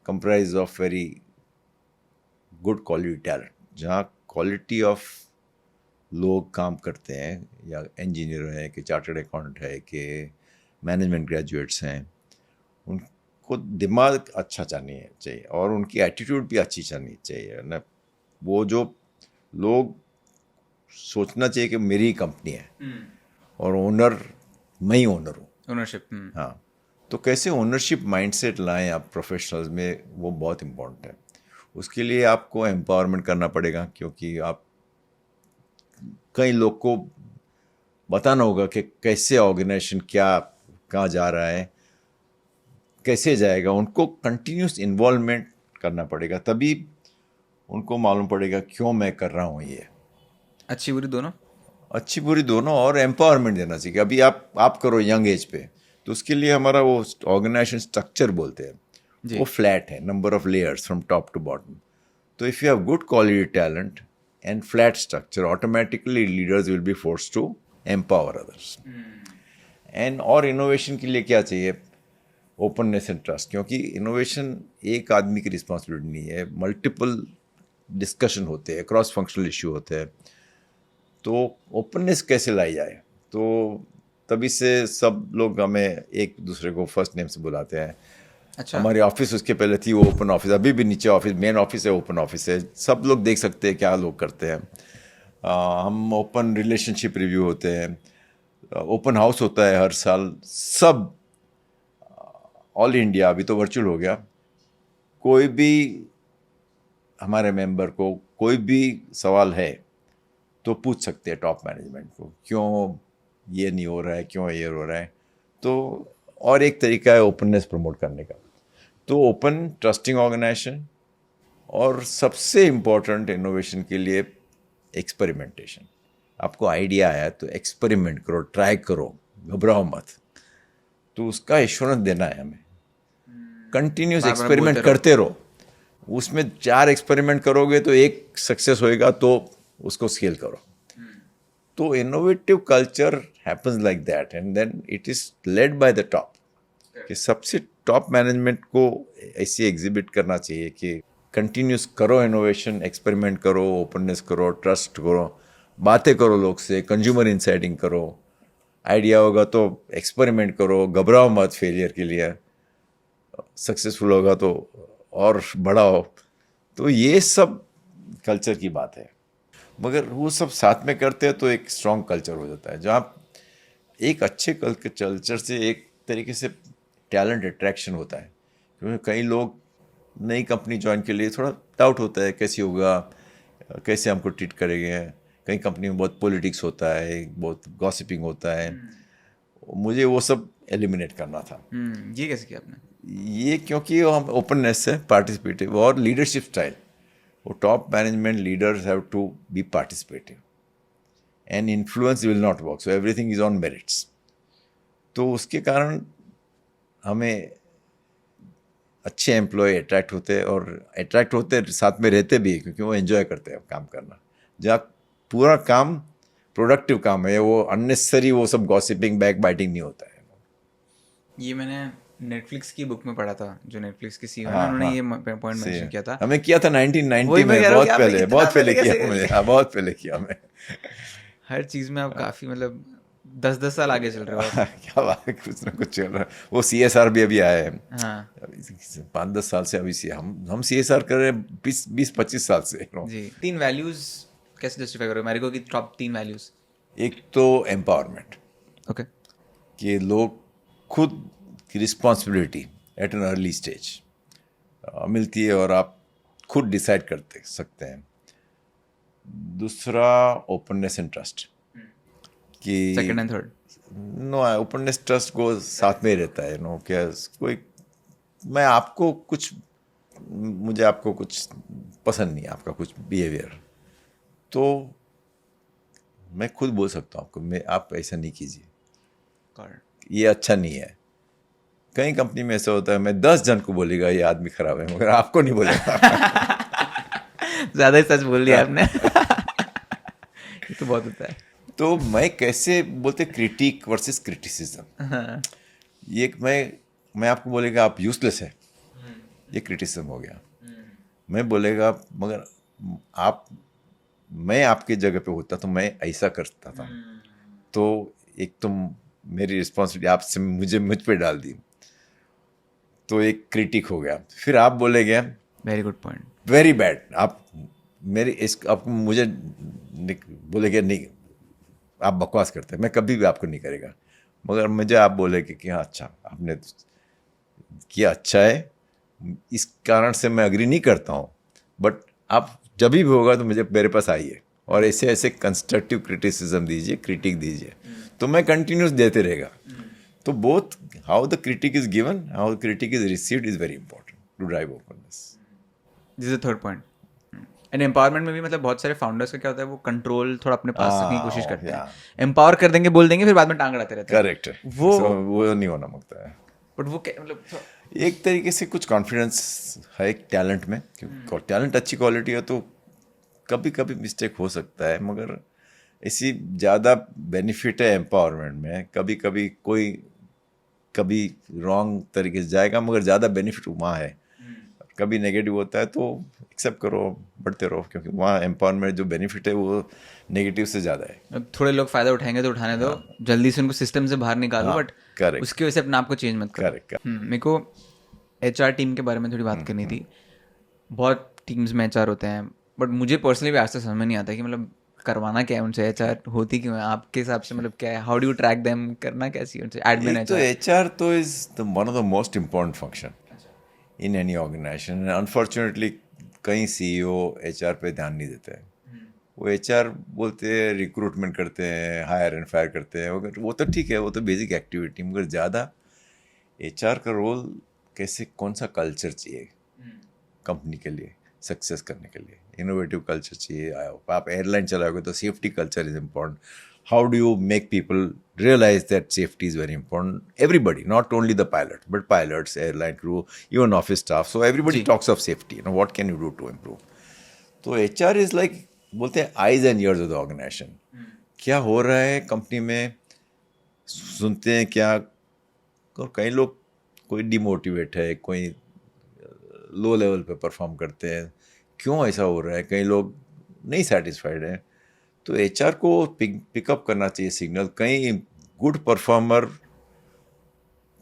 comprise of very good quality talent, जहाँ क्वालिटी ऑफ लोग काम करते हैं, या इंजीनियर हैं कि चार्टर्ड अकाउंटेंट है कि मैनेजमेंट ग्रेजुएट्स हैं, उनको दिमाग अच्छा चाहिए और उनकी एटीट्यूड भी अच्छी चाहिए चाहिए ना। वो जो लोग सोचना चाहिए कि मेरी कंपनी है और ओनर मैं ही ओनर हूँ, ओनरशिप। हाँ। तो कैसे ओनरशिप माइंडसेट लाएं आप प्रोफेशनल्स में, वो बहुत इम्पोर्टेंट है। उसके लिए आपको एम्पावरमेंट करना पड़ेगा, क्योंकि आप कई लोग को बताना होगा कि कैसे ऑर्गेनाइजेशन कहाँ जा रहा है, कैसे जाएगा। उनको कंटिन्यूस इन्वॉल्वमेंट करना पड़ेगा, तभी उनको मालूम पड़ेगा क्यों मैं कर रहा हूँ ये। अच्छी बुरी दोनों, अच्छी बुरी दोनों, और एम्पावरमेंट देना चाहिए। अभी आप करो यंग एज पे, तो उसके लिए हमारा वो ऑर्गेनाइजेशन स्ट्रक्चर बोलते हैं, वो फ्लैट है, number of layers from top to bottom. तो if you have good quality talent and flat structure, automatically leaders will be forced to empower others. And और innovation के लिए क्या चाहिए? Openness and trust, क्योंकि innovation एक आदमी की रिस्पॉन्सिबिलिटी नहीं है, मल्टीपल डिस्कशन होते हैं, क्रॉस फंक्शनल इशू होते हैं। तो ओपननेस कैसे लाई जाए, तो तभी से सब लोग हमें एक दूसरे को फर्स्ट नेम से बुलाते हैं। अच्छा। हमारी ऑफिस उसके पहले थी वो ओपन ऑफिस, अभी भी नीचे ऑफिस, मेन ऑफिस है, ओपन ऑफिस है, सब लोग देख सकते हैं क्या लोग करते हैं। हम ओपन रिलेशनशिप रिव्यू होते हैं, ओपन हाउस होता है हर साल, सब ऑल इंडिया। अभी तो वर्चुअल हो गया। कोई भी हमारे मेंबर को कोई भी सवाल है तो पूछ सकते हैं टॉप मैनेजमेंट को, क्यों ये नहीं हो रहा है, क्यों ये हो रहा है। तो और एक तरीका है ओपननेस प्रमोट करने का। तो ओपन ट्रस्टिंग ऑर्गेनाइजेशन, और सबसे इम्पोर्टेंट इनोवेशन के लिए एक्सपेरिमेंटेशन। आपको आइडिया आया तो एक्सपेरिमेंट करो, ट्राई करो, घबराओ मत। तो उसका एश्योरेंस देना है हमें, कंटिन्यूस एक्सपेरिमेंट करते रहो। उसमें 4 एक्सपेरिमेंट करोगे तो एक सक्सेस होएगा, तो उसको स्केल करो। तो innovative culture happens like that and then it is led by the top, कि सबसे टॉप मैनेजमेंट को ऐसे एग्जिबिट करना चाहिए कि कंटिन्यूस करो, इनोवेशन, एक्सपेरिमेंट करो, ओपननेस करो, ट्रस्ट करो, बातें करो लोग से, कंज्यूमर इंसाइटिंग करो, आइडिया होगा तो एक्सपेरिमेंट करो, घबराओ मत फेलियर के लिए, सक्सेसफुल होगा तो और बढ़ाओ। तो ये सब कल्चर की बात है, मगर वो सब साथ में करते हैं तो एक स्ट्रॉन्ग कल्चर हो जाता है, जहाँ एक अच्छे कल्चर से एक तरीके से टैलेंट अट्रैक्शन होता है। क्योंकि कई लोग नई कंपनी ज्वाइन के लिए थोड़ा डाउट होता है कैसे होगा, कैसे हमको ट्रीट करेंगे। कई कंपनी में बहुत पॉलिटिक्स होता है, बहुत गॉसिपिंग होता है। मुझे वो सब एलिमिनेट करना था। ये कैसे किया आपने? ये क्योंकि हम ओपननेस है, पार्टिसिपेटिव और लीडरशिप स्टाइल, वो top management leaders have to be participative and influence will not work, so everything is on merits. तो उसके कारण हमें अच्छे एम्प्लॉय अट्रैक्ट होते साथ में रहते भी, क्योंकि वो एंजॉय करते हैं काम करना। जहाँ पूरा काम प्रोडक्टिव काम है, वो अननेसेसरी वो सब गॉसिपिंग, बैक बाइटिंग नहीं होता है। ये मैंने नेटफ्लिक्स की बुक में पढ़ा था, जो नेटफ्लिक्स की सीईओ है हाँ, ना, उन्होंने हाँ। ये पॉइंट मेंशन किया था। हमें किया था 1990 वही मैं में, कह रहा हूँ बहुत कि आपने पहले इतना बहुत पहले पहले किया कैसे मुझे। किया? हाँ, बहुत पहले किया हमें। हर चीज़ में आप काफ़ी मतलब 10-10 साल आगे चल रहे हो आप। क्या बात है, कुछ ना कुछ चल रहा है। वो CSR भी अभी आया है। हाँ 5-10 साल से अभी हम CSR कर रहे हैं 20-25 साल से। जी। 3 वैल्यूज़ कैसे जस्टिफाई करोगे मेरे को कि टॉप 3 वैल्यूज़? एक तो एम्पावरमेंट, ओके। कि लोग खुद की responsibility at an early stage मिलती है और आप खुद डिसाइड करते सकते हैं। दूसरा ओपननेस एंड ट्रस्ट, कि second and third? No, openness trust को साथ में ही रहता है। नो क्या कोई मुझे आपको कुछ पसंद नहीं, आपका कुछ बिहेवियर, तो मैं खुद बोल सकता हूँ आपको, आप ऐसा नहीं कीजिए, ये अच्छा नहीं है। कई कंपनी में ऐसा होता है, मैं 10 जन को बोलेगा ये आदमी खराब है, मगर आपको नहीं बोलेगा। ज़्यादा ही सच बोल दिया आपने। ये तो बहुत होता है। तो मैं कैसे बोलते, क्रिटिक वर्सेस क्रिटिसिज्म। ये मैं आपको बोलेगा आप यूजलेस है, ये क्रिटिसिज्म हो गया। मैं बोलेगा मगर मैं आपके जगह पे होता तो मैं ऐसा करता था, तो एक तो मेरी रिस्पॉन्सिबिलिटी आपसे मुझ पे डाल दी, तो एक क्रिटिक हो गया। फिर आप बोलेगे very good point, very bad, आप मुझे बोलेगे नहीं आप बकवास करते हैं, मैं कभी भी आपको नहीं करेगा। मगर मुझे आप बोलेगे कि हाँ अच्छा आपने किया, अच्छा है, इस कारण से मैं अग्री नहीं करता हूँ, बट आप जब भी होगा तो मेरे पास आइए और ऐसे ऐसे कंस्ट्रक्टिव क्रिटिसिज्म दीजिए, क्रिटिक दीजिए, तो मैं कंटिन्यूस देते रहेगा। तो both how the critic is given, how the critic is received is very important to drive openness. This is third point. And empowerment में भी मतलब बहुत सारे फाउंडर्स का क्या होता है, वो कंट्रोल थोड़ा अपने पास रखने की कोशिश करते हैं। एम्पावर कर देंगे, बोल देंगे, फिर बाद में टांग अड़ाते रहते हैं। करेक्ट, वो नहीं होना मांगता है। बट वो मतलब एक तरीके से कुछ कॉन्फिडेंस है एक टैलेंट में, क्योंकि टैलेंट अच्छी क्वालिटी है तो कभी कभी मिस्टेक हो सकता है, मगर ऐसी ज़्यादा बेनिफिट है एम्पावरमेंट में। कभी रॉन्ग तरीके से जाएगा, मगर ज़्यादा बेनिफिट वहाँ है। कभी नेगेटिव होता है तो एक्सेप्ट करो, बढ़ते रहो, क्योंकि वहाँ एम्पावरमेंट जो बेनिफिट है वो नेगेटिव से ज़्यादा है। थोड़े लोग फ़ायदा उठाएंगे तो उठाने दो, जल्दी से उनको सिस्टम से बाहर निकालो, बट करेक्ट, उसकी वजह से अपने आप को चेंज मत करो। करेक्ट। मेरे को HR टीम के बारे में थोड़ी बात करनी थी। बहुत टीम्स में HR होते हैं, बट मुझे पर्सनली भी आज तक समझ में नहीं आता कि मतलब करवाना क्या है उनसे, HR होती क्यों है आपके हिसाब से, मतलब क्या है, how do you track them, करना क्या चाहिए उनसे? एडमिन तो HR तो is one of the most important function in any organisation. Unfortunately कई CEO HR पे ध्यान नहीं देते हैं। वो HR बोलते हैं रिक्रूटमेंट करते हैं, हायर एंड फायर करते हैं, वो तो ठीक है, वो तो बेसिक एक्टिविटी, मगर ज़्यादा HR का रोल कैसे, कौन सा कल्चर चाहिए कंपनी के लिए सक्सेस करने के लिए, इनोवेटिव कल्चर चाहिए। आप एयरलाइन चलाओगे तो safety culture is important. How do you make people realize that safety is very important? Everybody, not only the pilot, but pilots, airline crew, even office staff. So everybody talks of safety. What can you do to improve? So HR is like बोलते हैं eyes and ears of the organisation, क्या हो रहा है कंपनी में, सुनते हैं क्या। और कई लोग, कोई डिमोटिवेट है, कोई लो लेवल पे परफॉर्म करते हैं, क्यों ऐसा हो रहा है, कई लोग नहीं सेटिस्फाइड हैं, तो एचआर को पिकअप करना चाहिए सिग्नल। कहीं गुड परफॉर्मर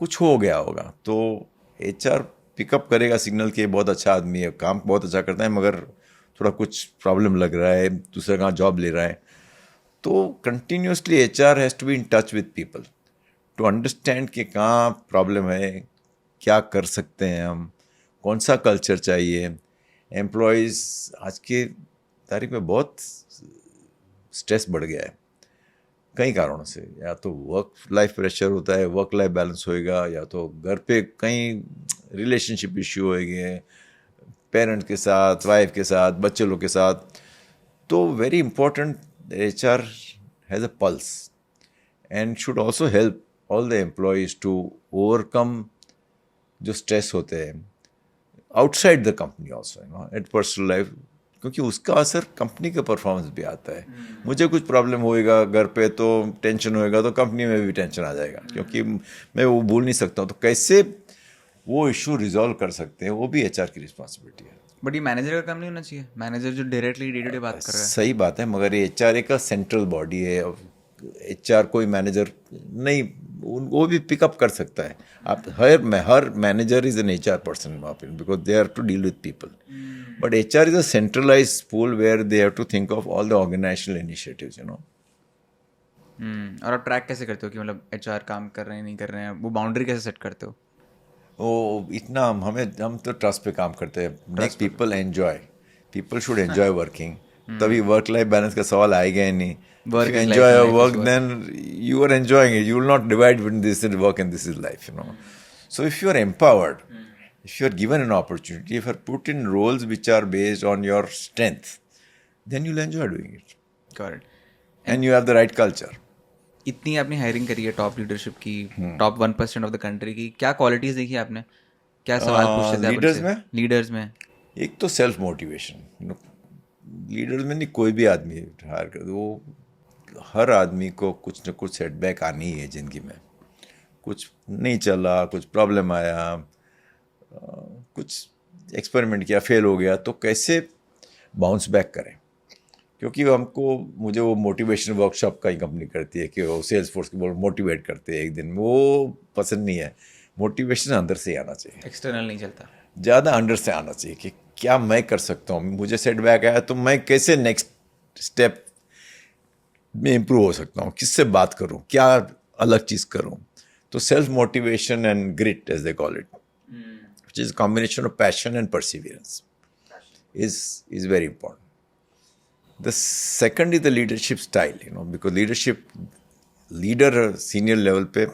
कुछ हो गया होगा तो एचआर पिकअप करेगा सिग्नल कि बहुत अच्छा आदमी है, काम बहुत अच्छा करता है, मगर थोड़ा कुछ प्रॉब्लम लग रहा है, दूसरा कहाँ जॉब ले रहा है। तो continuously HR has to be in touch with people to understand कि कहाँ प्रॉब्लम है, क्या कर सकते हैं हम, कौन सा कल्चर चाहिए। एम्प्लॉयज़ आज के तारीख में बहुत स्ट्रेस बढ़ गया है कई कारणों से, या तो वर्क लाइफ प्रेशर होता है, वर्क लाइफ बैलेंस होएगा, या तो घर पे कई रिलेशनशिप इश्यू होएंगे, पेरेंट्स के साथ, वाइफ के साथ, बच्चे लोग के साथ। तो very important HR has a pulse and should also help all the employees to overcome जो स्ट्रेस होते हैं outside the company also, at personal life, क्योंकि उसका असर कंपनी के परफॉर्मेंस भी आता है। मुझे कुछ प्रॉब्लम होएगा घर पे तो टेंशन होएगा, तो कंपनी में भी टेंशन आ जाएगा, क्योंकि मैं वो भूल नहीं सकता हूँ। तो कैसे वो इशू रिजॉल्व कर सकते हैं, वो भी एचआर की रिस्पॉन्सिबिलिटी है। बट ये मैनेजर का काम नहीं होना चाहिए, मैनेजर जो डायरेक्टली डे टू डे बात कर रहा है। सही बात है, मगर ये एचआर एक सेंट्रल बॉडी है। एचआर कोई मैनेजर नहीं, वो भी पिकअप कर सकता है। आप हर manager is an HR person in my opinion, because they have to deal with people. But HR is a centralized pool where they have to think of all the organizational initiatives, और आप ट्रैक कैसे करते हो कि मतलब एचआर काम कर रहे हैं नहीं कर रहे हैं, वो बाउंड्री कैसे सेट करते हो? वो इतना हम तो ट्रस्ट पे काम करते हैं। Make people enjoy, people should enjoy working, तभी वर्क लाइफ बैलेंस का सवाल आएगा ही नहीं। Work If you is life enjoy and your life is work, work. then you are enjoying it. You will not divide between this is work and this is life, So if you are empowered, if you are given an opportunity, if you are put in roles which are based on your strength, then you'll enjoy doing it. Correct. And you have the right culture. इतनी आपने हायरिंग करी है टॉप लीडरशिप की, टॉप 1% ऑफ द कंट्री की, क्या क्वालिटीज़ देखी आपने, क्या सवाल पूछते थे आप leaders उनसे? में? लीडर्स में एक तो सेल्फ मोटिवेशन। लीडर्स में नहीं, कोई भी आदमी हायर कर, वो हर आदमी को कुछ न कुछ सेटबैक आनी ही है ज़िंदगी में। कुछ नहीं चला, कुछ प्रॉब्लम आया, कुछ एक्सपेरिमेंट किया, फेल हो गया, तो कैसे बाउंस बैक करें। क्योंकि मुझे वो मोटिवेशन वर्कशॉप का ही कंपनी करती है कि वो सेल्स फोर्स को मोटिवेट करते हैं एक दिन, वो पसंद नहीं है। मोटिवेशन अंदर से ही आना चाहिए, एक्सटर्नल नहीं चलता। ज़्यादा अंदर से आना चाहिए कि क्या मैं कर सकता हूँ, मुझे सेटबैक आया तो मैं कैसे नेक्स्ट स्टेप में इम्प्रूव हो सकता हूँ, किससे बात करूँ, क्या अलग चीज़ करूँ। तो self motivation and grit as they call it, which is a combination of passion and perseverance, is very important. The second is the leadership style, because leader senior level पे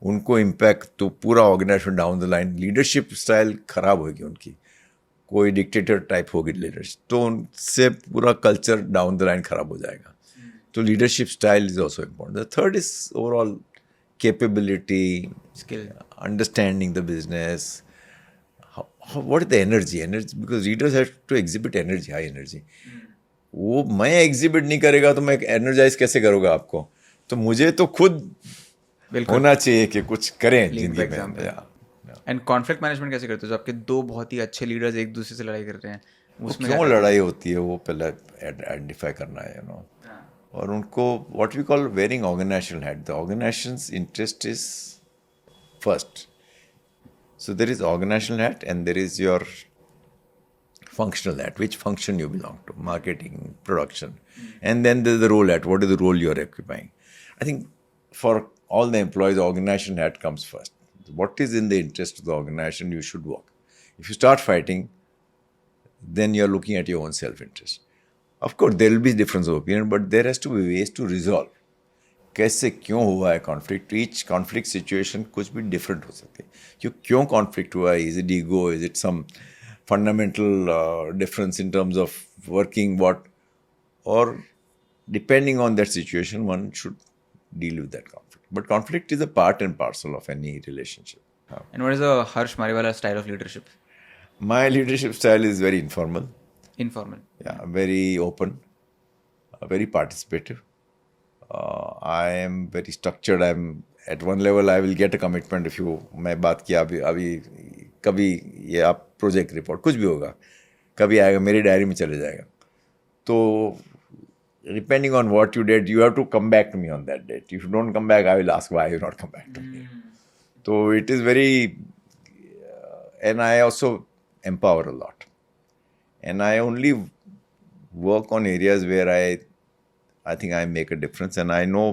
उनको इम्पैक्ट तो पूरा organisation down the line, leadership style खराब होगी उनकी, कोई डिक्टेटर टाइप होगी लीडरशिप, तो उनसे पूरा कल्चर डाउन द लाइन खराब हो जाएगा। तो leadership style is also important. The third is overall capability, skill, understanding the business, what is the energy, because leaders have to exhibit energy, high energy. वो मैं एग्जिबिट नहीं करेगा तो मैं एनर्जाइज कैसे करूँगा आपको। तो मुझे तो खुद होना चाहिए कि कुछ करें जिंदगी में। एंड कॉन्फ्लिक्ट मैनेजमेंट कैसे करते हो? जो आपके दो बहुत ही अच्छे लीडर्स एक दूसरे से लड़ाई कर रहे हैं, उसमें क्यों लड़ाई होती है वो पहले आइडेंटिफाई करना है, और उनको what we call wearing organisational hat. The organisation's interest is first, so there is organizational hat and there is your functional hat, which function you belong to, marketing, production, and then there's the role hat, what is the role you're occupying. I think for all the employees, the organizational hat comes first. What is in the interest of the organization, you should work. If you start fighting, then you're looking at your own self-interest. Of course there will be difference of opinion, but there has to be ways to resolve. कैसे क्यों हुआ है कॉन्फ्लिक्ट, ईच कॉन्फ्लिक्ट सिचुएशन कुछ भी डिफरेंट हो सकती है। क्यों कॉन्फ्लिक्ट हुआ है, is it ego, is it some fundamental difference in terms of working what, और depending on that situation one should deal with that conflict, but conflict is a part and parcel of any relationship. And what is the Harsh Mariwala style of leadership? My leadership style is very informal, informal, very open, very participative. I am very structured. I'm at one level. I will get a commitment if you. मैं बात किया अभी अभी कभी ये आप प्रोजेक्ट रिपोर्ट कुछ भी होगा कभी आएगा मेरी डायरी में चले जाएगा तो depending on what you did you have to come back to me on that date. If you don't come back I will ask why you not come back to me. So it is very and I also empower a lot and I only work on areas where I think I make a difference and I know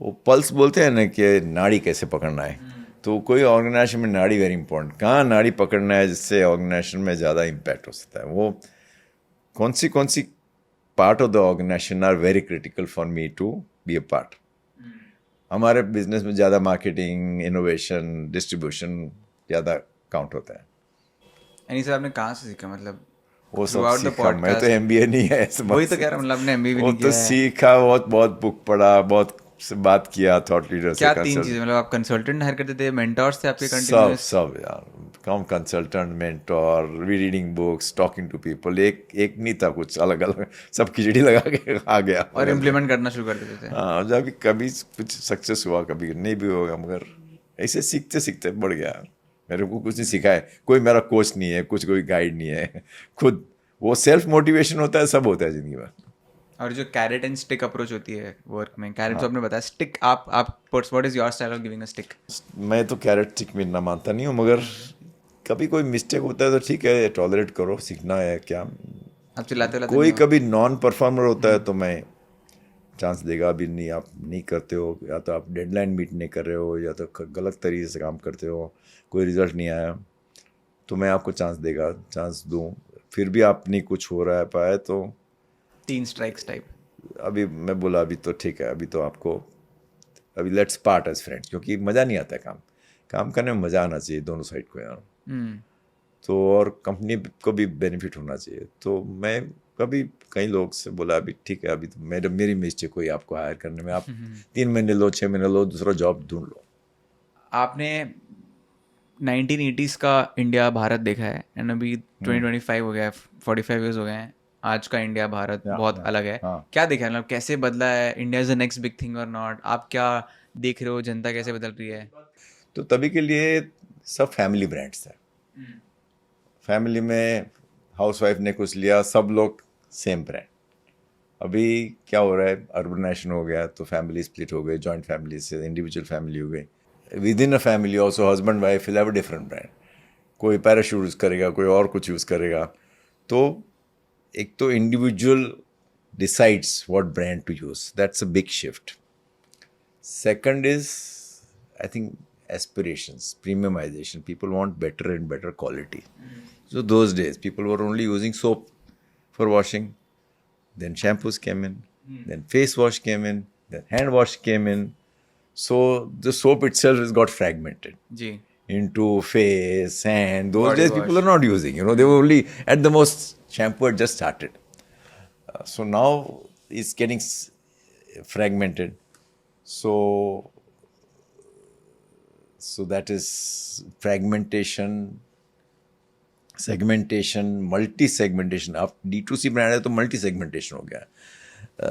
वो पल्स बोलते हैं ना कि नाड़ी कैसे पकड़ना है तो कोई ऑर्गेनाइजेशन में नाड़ी वेरी इंपॉर्टेंट कहाँ नाड़ी पकड़ना है जिससे ऑर्गेनाइजेशन में ज़्यादा इम्पैक्ट हो सकता है वो कौन सी part of the organisation are very critical for me to be a part. हमारे बिजनेस में ज़्यादा मार्केटिंग इनोवेशन डिस्ट्रीब्यूशन ज़्यादा काउंट होता है. यानी सर आपने कहाँ से सीखा मतलब वो सब सीखा. मैं तो MBA नहीं है वही तो कह रहा हूँ मतलब आपने MBA भी नहीं किया. वो तो सीखा बहुत बुक पढ़ा बहुत से बात किया थॉट लीडर से. क्या 3 चीजें मतलब आप कंसल्टेंट हायर करते थे मेंटोर्स थे आपके कंटिन्यूअस सब यार कम consultant mentor reading books talking to people एक नहीं था कुछ अलग सब खिचड़ी लगा के आ गया और इम्प्लीमेंट करना शुरू कर देते थे. हाँ जब कभी कुछ सक्सेस हुआ कभी नहीं भी होगा मगर ऐसे सीखते सीखते बढ़ गया. मेरे को कुछ नहीं सिखाया कोई मेरा कोच नहीं है कुछ कोई गाइड नहीं है खुद वो सेल्फ मोटिवेशन होता है सब होता है जिंदगी में. और जो कैरेट एंड स्टिक अप्रोच होती है वर्क में कैरेट तो आपने बताया स्टिक आप what is your style of giving a stick. मैं तो कैरेट स्टिक में ना मानता नहीं हूँ मगर कभी कोई मिस्टेक होता है तो ठीक है टॉलरेट करो सीखना है क्या. आप चिल्लाते कोई कभी नॉन परफॉर्मर होता है तो मैं चांस देगा अभी नहीं आप नहीं करते हो या तो आप डेडलाइन मीट नहीं कर रहे हो या तो गलत तरीके से काम करते हो कोई रिजल्ट नहीं आया तो मैं आपको चांस दूँ फिर भी आप नहीं कुछ हो रहा है पाया तो 3 स्ट्राइक्स टाइप. अभी मैं बोला अभी तो ठीक है अभी तो आपको अभी लेट्स पार्ट एज फ्रेंड्स क्योंकि मज़ा नहीं आता है काम करने में मज़ा आना चाहिए दोनों साइड को यार. तो और कंपनी को भी बेनिफिट होना चाहिए तो मैं कभी कई लोग से बोला अभी ठीक है अभी तो मेरी मिस्टेक कोई आपको हायर करने में आप 3 महीने लो 6 महीने लो दूसरा जॉब ढूंढ लो. आपने 1980s का इंडिया भारत देखा है एंड अभी 2025 हो गया है 45 ईयर्स हो गए हैं. आज का इंडिया भारत बहुत अलग है. क्या देखा है मतलब कैसे बदला है India is the next big thing और नॉट. आप क्या देख रहे हो जनता कैसे बदल रही है. तो तभी के लिए सब फैमिली ब्रांड्स है. फैमिली में हाउसवाइफ ने कुछ लिया सब लोग सेम ब्रांड. अभी क्या हो रहा है अर्बनाइजेशन हो गया तो फैमिली स्प्लिट हो गई जॉइंट फैमिली से इंडिविजुअल फैमिली हो गई. Within a family also husband wife will have a different brand. कोई पैराशूट यूज़ करेगा कोई और कुछ यूज़ करेगा. तो एक तो individual decides what brand to use that's a big shift. Second is I think aspirations, premiumization. People want better and better quality. So those days, people were only using soap for washing. Then shampoos came in. Then face wash came in. Then hand wash came in. So the soap itself has got fragmented into face, hand. Those Body days, wash. people are not using. They were only at the most shampoo had just started. So now it's getting fragmented. So that is fragmentation, segmentation, multi-segmentation. अब D2C brand है तो multi-segmentation हो गया.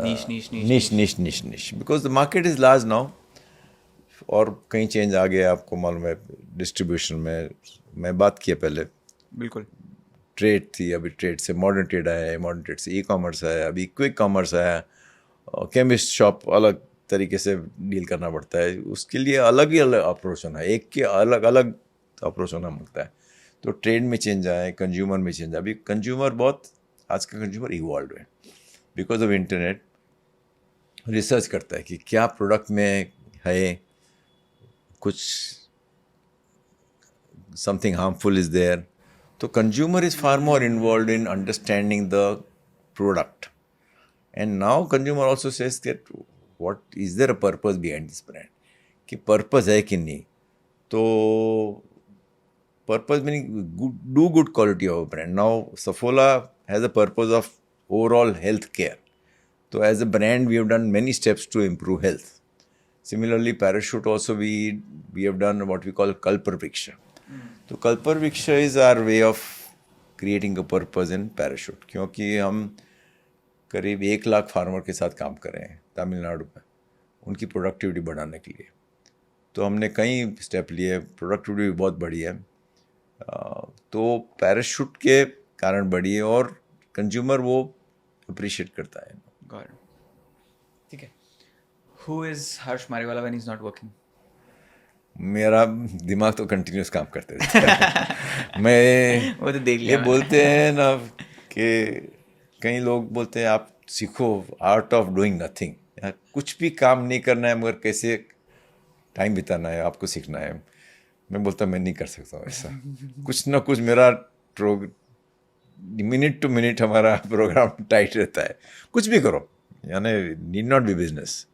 Niche. Because the market is large now. और कहीं चेंज आ गया आपको मालूम है डिस्ट्रीब्यूशन में. मैं बात किया पहले बिल्कुल ट्रेड थी अभी ट्रेड से मॉडर्न ट्रेड आया मॉडर्न ट्रेड से ई-कॉमर्स आया अभी क्विक कॉमर्स आया. केमिस्ट शॉप अलग तरीके से डील करना पड़ता है उसके लिए अलग ही अलग अप्रोच होना है. एक के अलग अलग अप्रोच होना पड़ता है. तो ट्रेड में चेंज आया कंज्यूमर में चेंज. अभी कंज्यूमर बहुत आज का कंज्यूमर इवॉल्व है बिकॉज ऑफ इंटरनेट. रिसर्च करता है कि क्या प्रोडक्ट में है कुछ समथिंग हार्मफुल इज देयर. तो consumer is far more involve in understanding the product and now consumer also says that what is there a purpose behind this brand कि पर्पस है कि नहीं. तो purpose meaning do good quality of brand. Now Saffola has a purpose of overall health care. तो as a brand we have done many steps to improve health. Similarly Parachute also we have done what we call Kalpavriksha. तो Kalpavriksha is our way of creating a purpose in Parachute क्योंकि हम करीब 1 लाख फार्मर के साथ काम कर रहे हैं तमिलनाडु में, उनकी प्रोडक्टिविटी बढ़ाने के लिए। तो हमने कई स्टेप लिए, प्रोडक्टिविटी भी बहुत बढ़ी है। तो पैराशूट के कारण बढ़ी है और कंज्यूमर वो अप्रिशिएट करता है। Got it. ठीक है। Who is Harsh Mariwala when he is not working? मेरा दिमाग तो कंटिन्यूस काम करते रहता है। मैं वो तो देख ये लिया मैंने। बोलते हैं ना कि कई लोग बोलते हैं आप सीखो आर्ट ऑफ डूइंग नथिंग, कुछ भी काम नहीं करना है मगर कैसे टाइम बिताना है आपको सीखना है। मैं बोलता मैं नहीं कर सकता हूँ ऐसा। कुछ ना कुछ मेरा मिनट टू मिनट हमारा प्रोग्राम टाइट रहता है। कुछ भी करो, यानी नीड नॉट बी बिजनेस।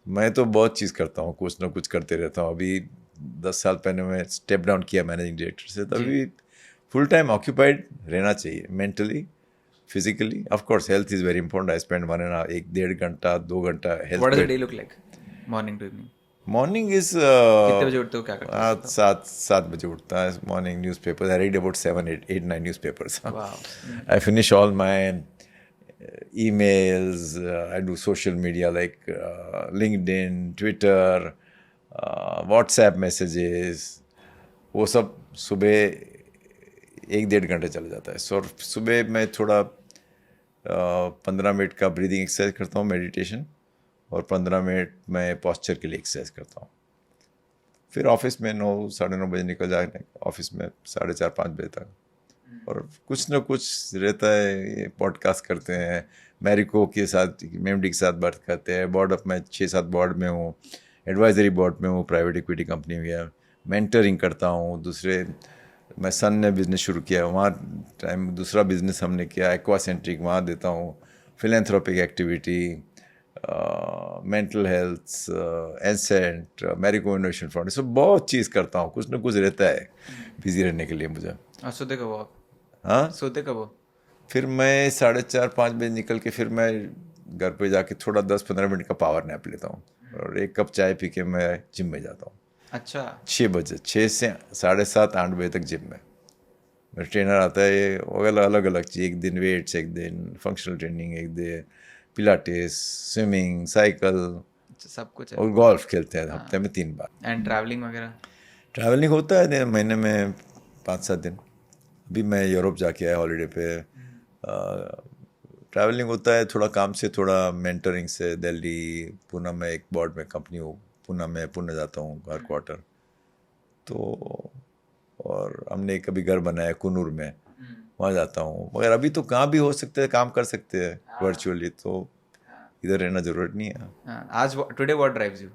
मैं तो बहुत चीज़ करता हूँ, कुछ ना कुछ करते रहता हूँ। अभी 10 साल पहले मैं स्टेप डाउन किया मैनेजिंग डायरेक्टर से, तभी फुल टाइम ऑक्यूपाइड रहना चाहिए, mentally physically. Of course health is very important. I spend 1.5 घंटा 2 घंटा health. What does the day look like morning to evening? Morning is कितने बजे उठते हो, क्या करते हो? 7 बजे उठता है morning. Newspapers I read about 7, 8, 9 newspapers. Wow. I finish all my emails. I do social media like LinkedIn, Twitter, WhatsApp messages. वो सब सुबह 1-1.5 घंटे चला जाता है। सो सुबह मैं थोड़ा 15 मिनट का ब्रीदिंग एक्सरसाइज करता हूँ, मेडिटेशन, और 15 मिनट मैं पॉस्चर के लिए एक्सरसाइज करता हूँ। फिर ऑफिस में 9-9:30 बजे निकल जाए, ऑफिस में 4:30-5 बजे तक। और कुछ ना कुछ रहता है, ये पॉडकास्ट करते हैं, मैरिको के साथ, मेमडी के साथ बात करते हैं। बोर्ड ऑफ मैं 6-7 बोर्ड में हूँ, एडवाइजरी बोर्ड में हूँ, प्राइवेट इक्विटी कंपनी में है, मेंटरिंग करता हूँ। दूसरे मैं सन ने बिज़नेस शुरू किया, वहाँ टाइम दूसरा बिज़नेस हमने किया एक्वा सेंट्रिक, वहाँ देता हूँ। Philanthropic activity, mental health, ascent, Marico innovation foundation, सब बहुत चीज़ करता हूँ। कुछ ना कुछ रहता है बिजी रहने के लिए मुझे। और सोते कब हो आप? हाँ, सोते कब हो? फिर मैं 4:30-5 बजे निकल के फिर मैं घर पे जाके थोड़ा 10-15 मिनट का पावर नैप लेता हूँ, और 1 कप चाय पी के मैं जिम में जाता हूँ। अच्छा। 6 बजे, 6 से 7:30-8 बजे तक जिम में। मेरा ट्रेनर आता है, ये अलग अलग चीज़, एक दिन वेट्स, एक दिन फंक्शनल ट्रेनिंग, एक दिन पिलाटेस, स्विमिंग, साइकिल, सब कुछ है। और गोल्फ खेलते हैं हफ्ते में 3 बार। एंड ट्रैवलिंग वगैरह? ट्रैवलिंग होता है महीने में 5-7 दिन। अभी मैं यूरोप जाके आया हॉलीडे पे। ट्रैवलिंग होता है थोड़ा काम से, थोड़ा मेंटरिंग से। दिल्ली, पुणे में एक बोर्ड में कंपनी हो, पुणे जाता हूँ हर क्वार्टर। तो और हमने कभी घर बनाया कुन्नूर में, वहाँ जाता हूँ। मगर अभी तो कहाँ भी हो सकते हैं, काम कर सकते हैं वर्चुअली, तो इधर रहना ज़रूरत नहीं है। हाँ, आज today what drives you?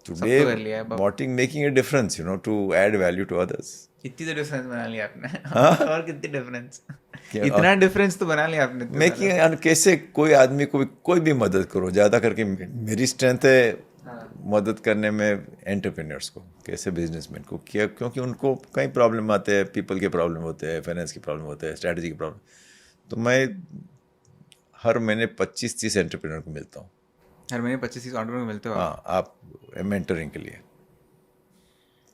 Today कर लिया है making a difference, to add value to others. इतनी तो डिफरेंस बना लिया आपने। और कितनी डिफरेंस? इतना डिफरेंस तो बना लिया आपने तो। मेकिंग कैसे कोई आदमी को कोई भी मदद करो, ज़्यादा करके मेरी स्ट्रेंथ है मदद करने में एंटरप्रेन्योर्स को, कैसे बिजनेसमैन को, क्या, क्योंकि उनको कई प्रॉब्लम आते हैं, पीपल के प्रॉब्लम होते हैं, फाइनेंस की प्रॉब्लम होते हैं, स्ट्रैटेजी की प्रॉब्लम। तो मैं हर महीने 25-30 एंटरप्रेन्योर को मिलता हूँ। हर महीने 25-30 ऑर्डर मिलते हो आप? हाँ, आप मेंटरिंग के लिए।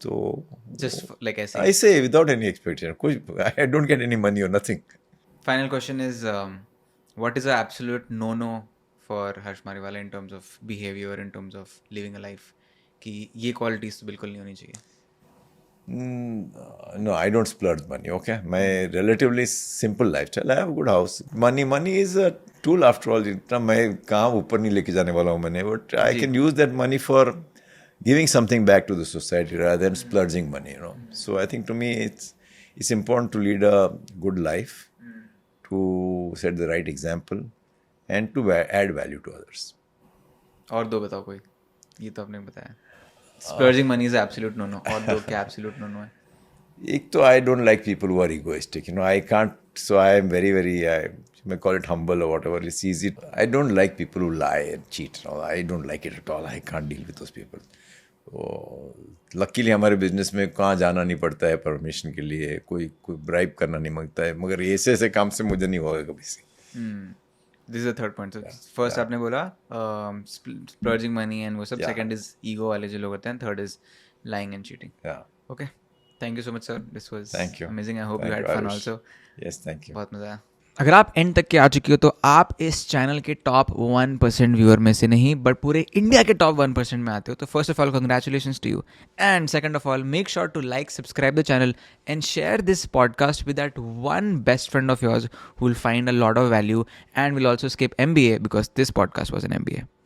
तो जस्ट लाइक ऐसे ऐसे विदाउट एनी एक्सपेक्टेशन, कुछ I don't get any money और nothing. Final question is what is the absolute no for Harsh Mariwala in terms of behaviour, in terms of living a life, कि ये क्वालिटीज तो बिल्कुल नहीं होनी चाहिए? No, I don't splurge money, okay? My relatively simple lifestyle. I have a good house. Money is a tool after all. इतना मैं कहाँ ऊपर नहीं लेके जाने वाला हूँ मैंने, but I can use that money for giving something back to the society rather than splurging money. So I think to me it's important to lead a good life, to set the right example, and to add value to others. और दो बताओ कोई, ये तो आपने बताया। Splurging money is absolute no-no. और दो क्या absolute no-no है? एक तो I don't like people who are egoistic. I can't. So I am very, very. I may call it humble or whatever. It's easy. I don't like people who lie and cheat. I don't like it at all. I can't deal with those people. Luckily हमारे बिजनेस में कहाँ जाना नहीं पड़ता है परमिशन के लिए, कोई ब्राइब करना नहीं मांगता है, मगर ऐसे काम से मुझे नहीं होगा कभी से। This is the third point. First आपने बोला स्प्लर्जिंग मनी एंड वो सब, सेकंड इज ईगो वाले जो लोग होते हैं, third is lying and cheating. Okay, thank you so much sir, this was Thank you. Amazing. I hope you Thank had you, fun Arush. Also. Yes, thank you. बहुत मजा आया। अगर आप एंड तक के आ चुकी हो तो आप इस चैनल के टॉप 1% व्यूअर में से नहीं बट पूरे इंडिया के टॉप 1% में आते हो. तो first of all congratulations to you and second of all make sure to like subscribe the channel and share this podcast with that one best friend of yours who will find a lot of value and will also skip MBA because this podcast was an MBA.